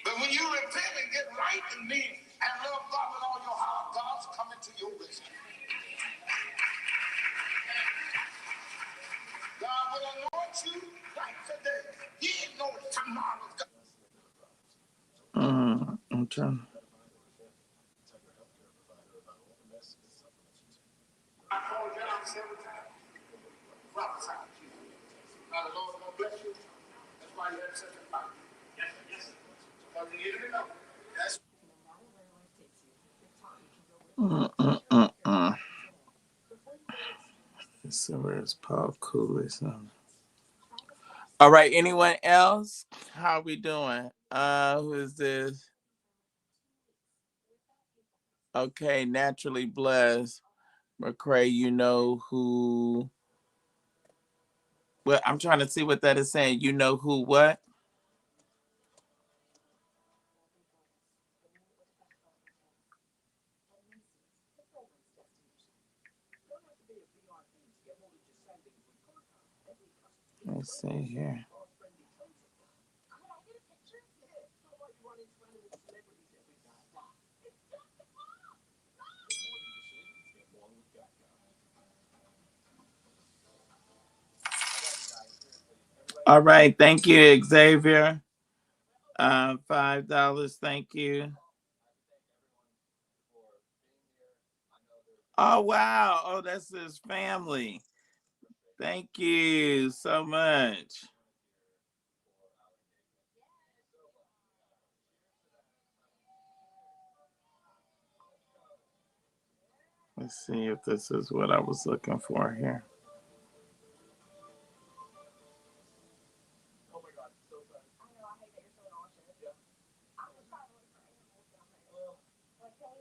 But when you repent and get right and mean and love God with all your heart, God's coming to your rescue. God will anoint you right today. He ain't no tomorrow. I'm trying. I called down several times. Prophesy to you. Now the Lord will bless you. That's why you have such a power. Yes, yes. Because you need to know. That's Mm-mm-mm-mm. So where's Paul Coolest? All right. Anyone else? How are we doing? Who is this? Okay, naturally blessed. McCray, you know who? Well, I'm trying to see what that is saying. You know who? What? Let's see here. All right, thank you, Xavier. $5, thank you. Oh wow! Oh, that's his family. Thank you so much. Let's see if this is what I was looking for here.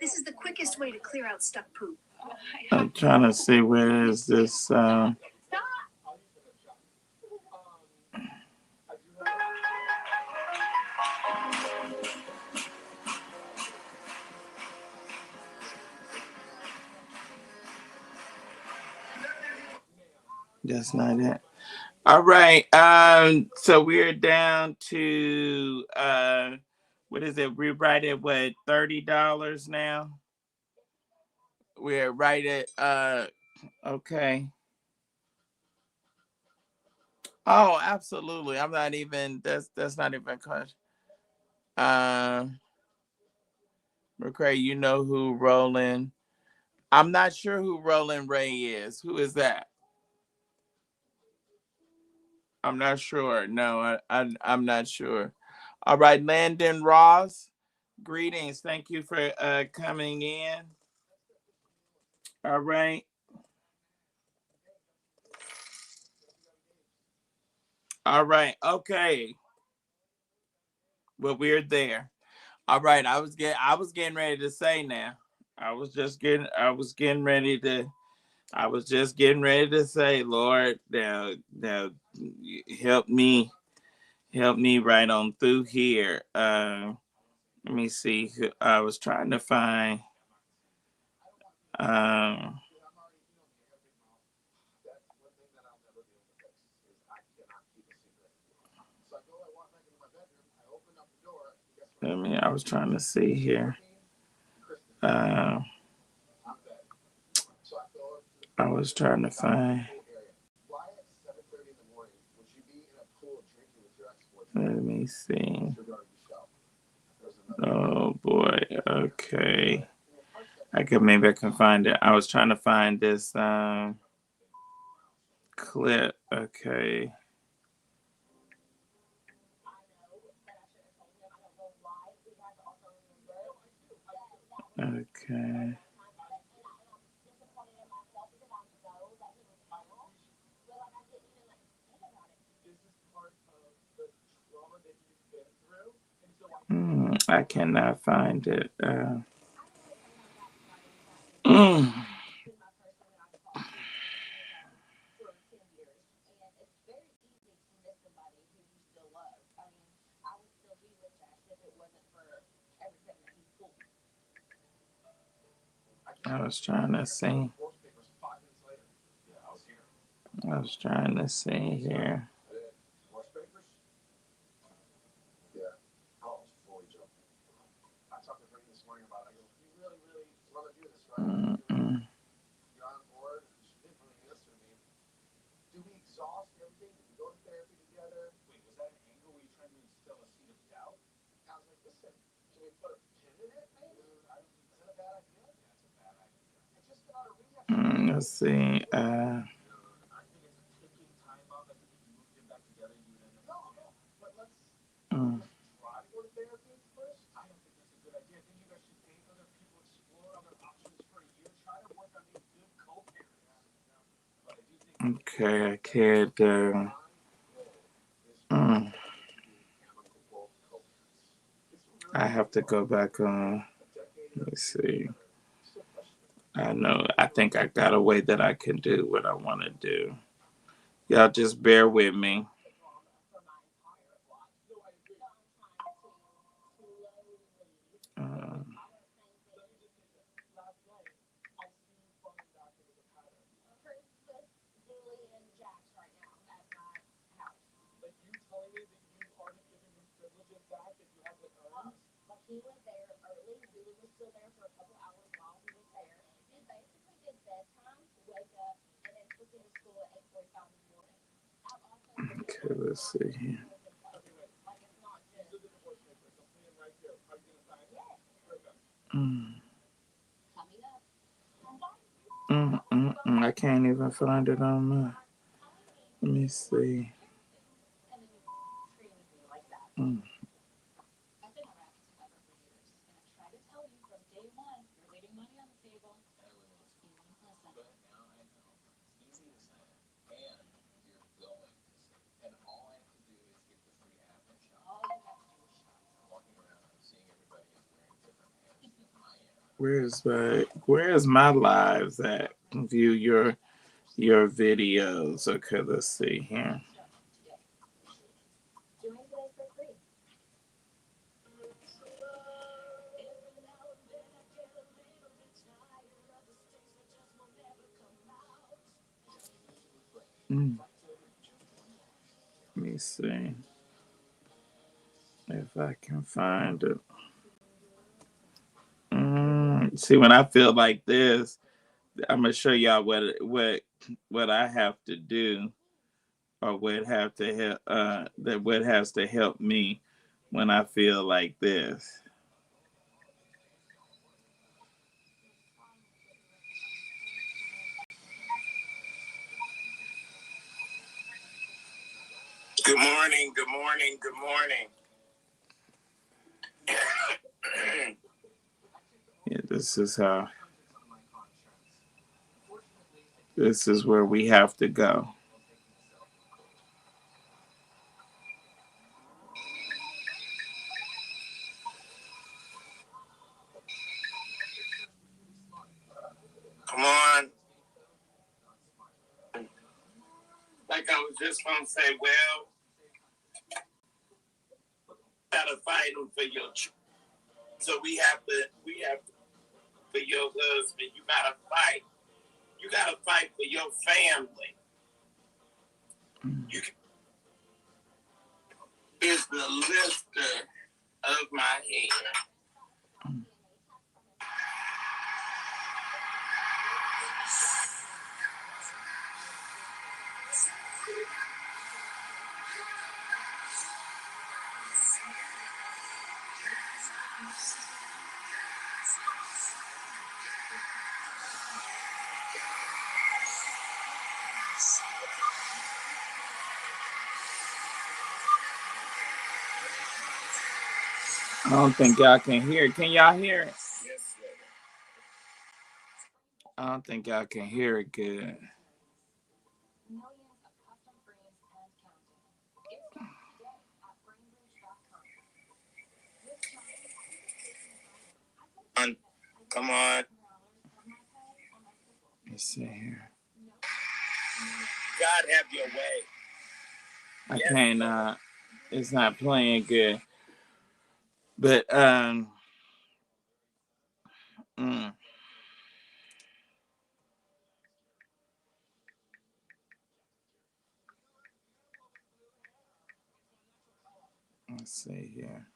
This is the quickest way to clear out stuck poop. I'm trying to see where is this. That's not it. All right. So we're down to what is it? We're right at what, $30 now? We're right at okay. Oh, absolutely. I'm not even that's not even close. McCray, you know who Roland. I'm not sure who Roland Ray is. Who is that? I'm not sure. No, I'm not sure. All right, Landon Ross. Greetings. Thank you for coming in. All right. All right. Okay. Well, we're there. All right. I was getting ready to say now. I was just getting ready to say, Lord, now help me right on through here. Let me see. I was trying to find um I was trying to see here. Uh, I was trying to find. Let me see. Oh boy. Okay. Maybe I can find it. I was trying to find this clip. Okay. Okay. I cannot find it. Mm. I was trying to see. I was trying to see here. Mm-mm. Let's see. Mm. Okay, I can't. I have to go back on. Let's see. I know. I think I got a way that I can do what I want to do. Y'all just bear with me. Um, okay, let's see here. Mm. I can't even find it on my. Let me see. Mm. Where's my lives at? View your videos. Okay, let's see here. Mm. Let me see if I can find it. See, when I feel like this, I'm gonna show y'all what I have to do, or what have to help. That what has to help me when I feel like this. Good morning. Good morning. Good morning. Yeah, this is how. This is where we have to go. Come on. Like I was just gonna say, well, gotta fight them for your children. So we have to for your husband. You gotta fight. You gotta fight for your family. You is the lifter of my head. I don't think y'all can hear it. Can y'all hear it? Yes, sir. I don't think y'all can hear it good. Come on. Let's see here. God have your way. I can't. It's not playing good. But mm, let's see here.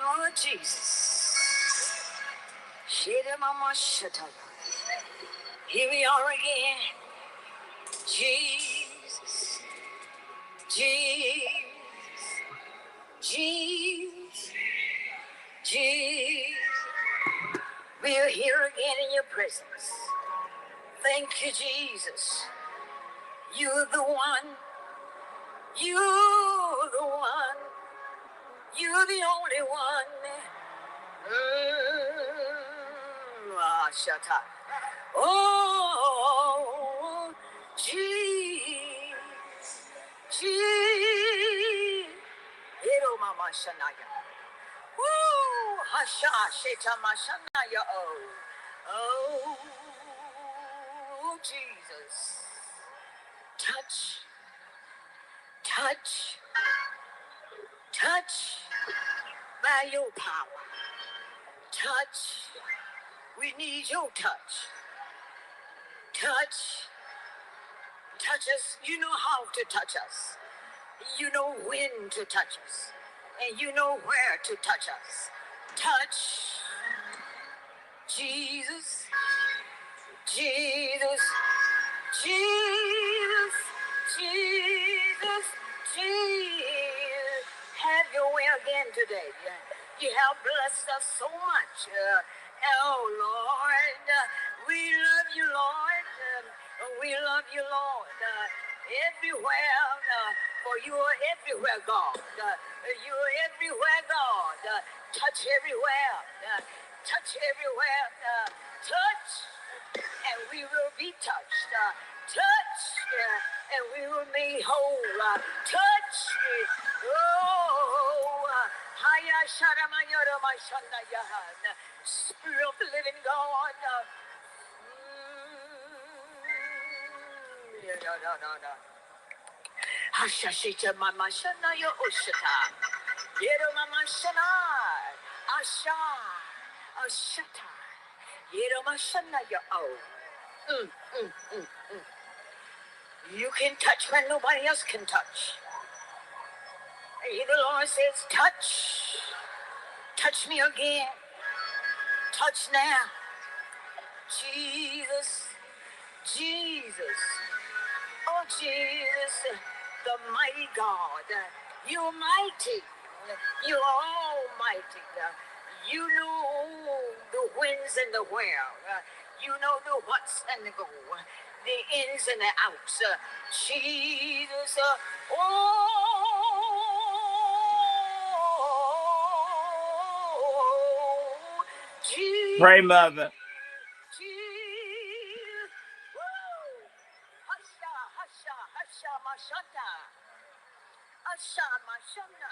Oh, Jesus. Here we are again. Jesus. Jesus. Jesus. Jesus. We are here again in your presence. Thank you, Jesus. You're the one You're the one. You're the only one. Shut up. Oh, Jesus. Jesus. Ero mama shanaya. Woo! Hasha sheta mashanaya. Oh, Jesus. Touch, touch, touch by your power. Touch. We need your touch. Touch. Touch us. You know how to touch us. You know when to touch us. And you know where to touch us. Touch. Jesus. Jesus. Jesus. Jesus. Jesus. Have your way again today. You have blessed us so much. Oh, Lord. We love you, Lord. We love you, Lord. Everywhere. For you are everywhere, God. You are everywhere, God. Touch everywhere. Touch everywhere. Touch. And we will be touched. Touch, and we will be whole. Touch. Oh, Haya Sharamayara Mashanda Yahan. Spirit of the living God. No. Hashashita Mama Shana Yo Oshata. Yero Mama Shana. Asha. Ashata. Yero Mashana Yo O. You can touch when nobody else can touch. The Lord says, touch. Touch me again. Touch now. Jesus. Jesus. Oh, Jesus. The mighty God. You're mighty. You're almighty. You know the whens and the where. You know the what's and the go. The ins and the outs. Jesus. Jesus. Pray, mother. Jesus. Hasha, hasha, hasha, mashanta. Hasha, mashanta.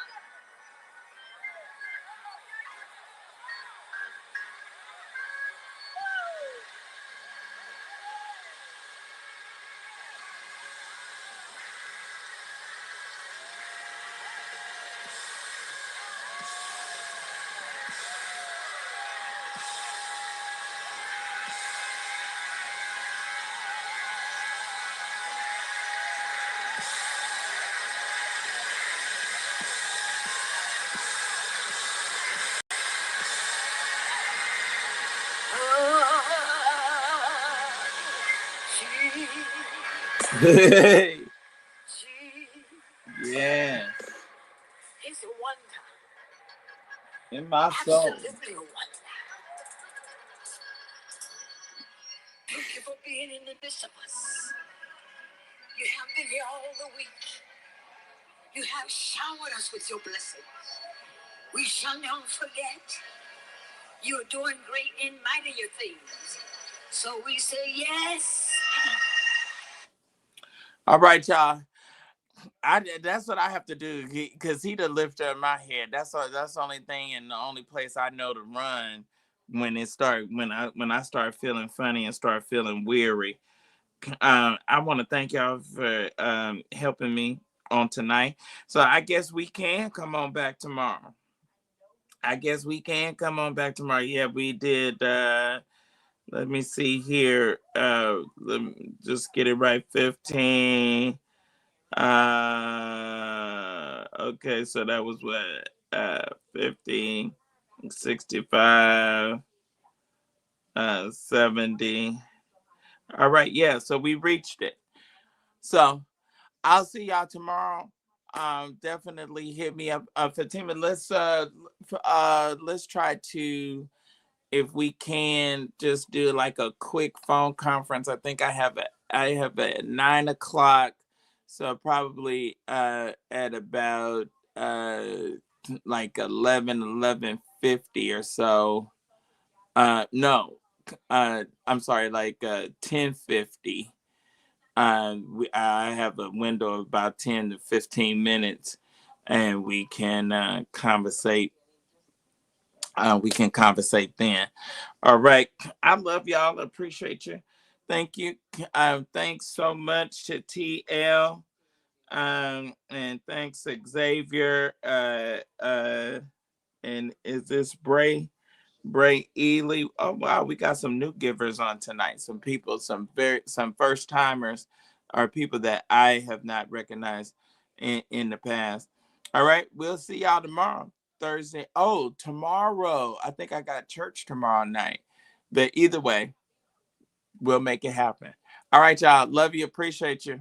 Yeah. He's a wonder. In my soul. Absolutely a wonder. Thank you for being in the midst of us. You have been here all the week. You have showered us with your blessings. We shall never forget. You're doing great and mightier things. So we say yes. All right, y'all. That's what I have to do because he the lifter of my head. That's the only thing and the only place I know to run when I start feeling funny and start feeling weary. I want to thank y'all for helping me on tonight. So I guess we can come on back tomorrow. Yeah, we did. Let me see here. Let me just get it right. 15. Okay, so that was what 15, 65, 70. All right, yeah, so we reached it. So I'll see y'all tomorrow. Definitely hit me up, Fatima. Let's try to, if we can, just do like a quick phone conference. I think I have a 9 o'clock So probably at about like 11:50 or so. No, I'm sorry, like 10:50. I have a window of about 10 to 15 minutes, and conversate. We can conversate then. All right. I love y'all. Appreciate you. Thank you. Thanks so much to TL. And thanks Xavier. And is this Bray Ely? Oh wow, we got some new givers on tonight. Some people, some first timers, or people that I have not recognized in the past. All right, we'll see y'all tomorrow, Thursday. Oh, tomorrow. I think I got church tomorrow night. But either way, we'll make it happen. All right, y'all. Love you. Appreciate you.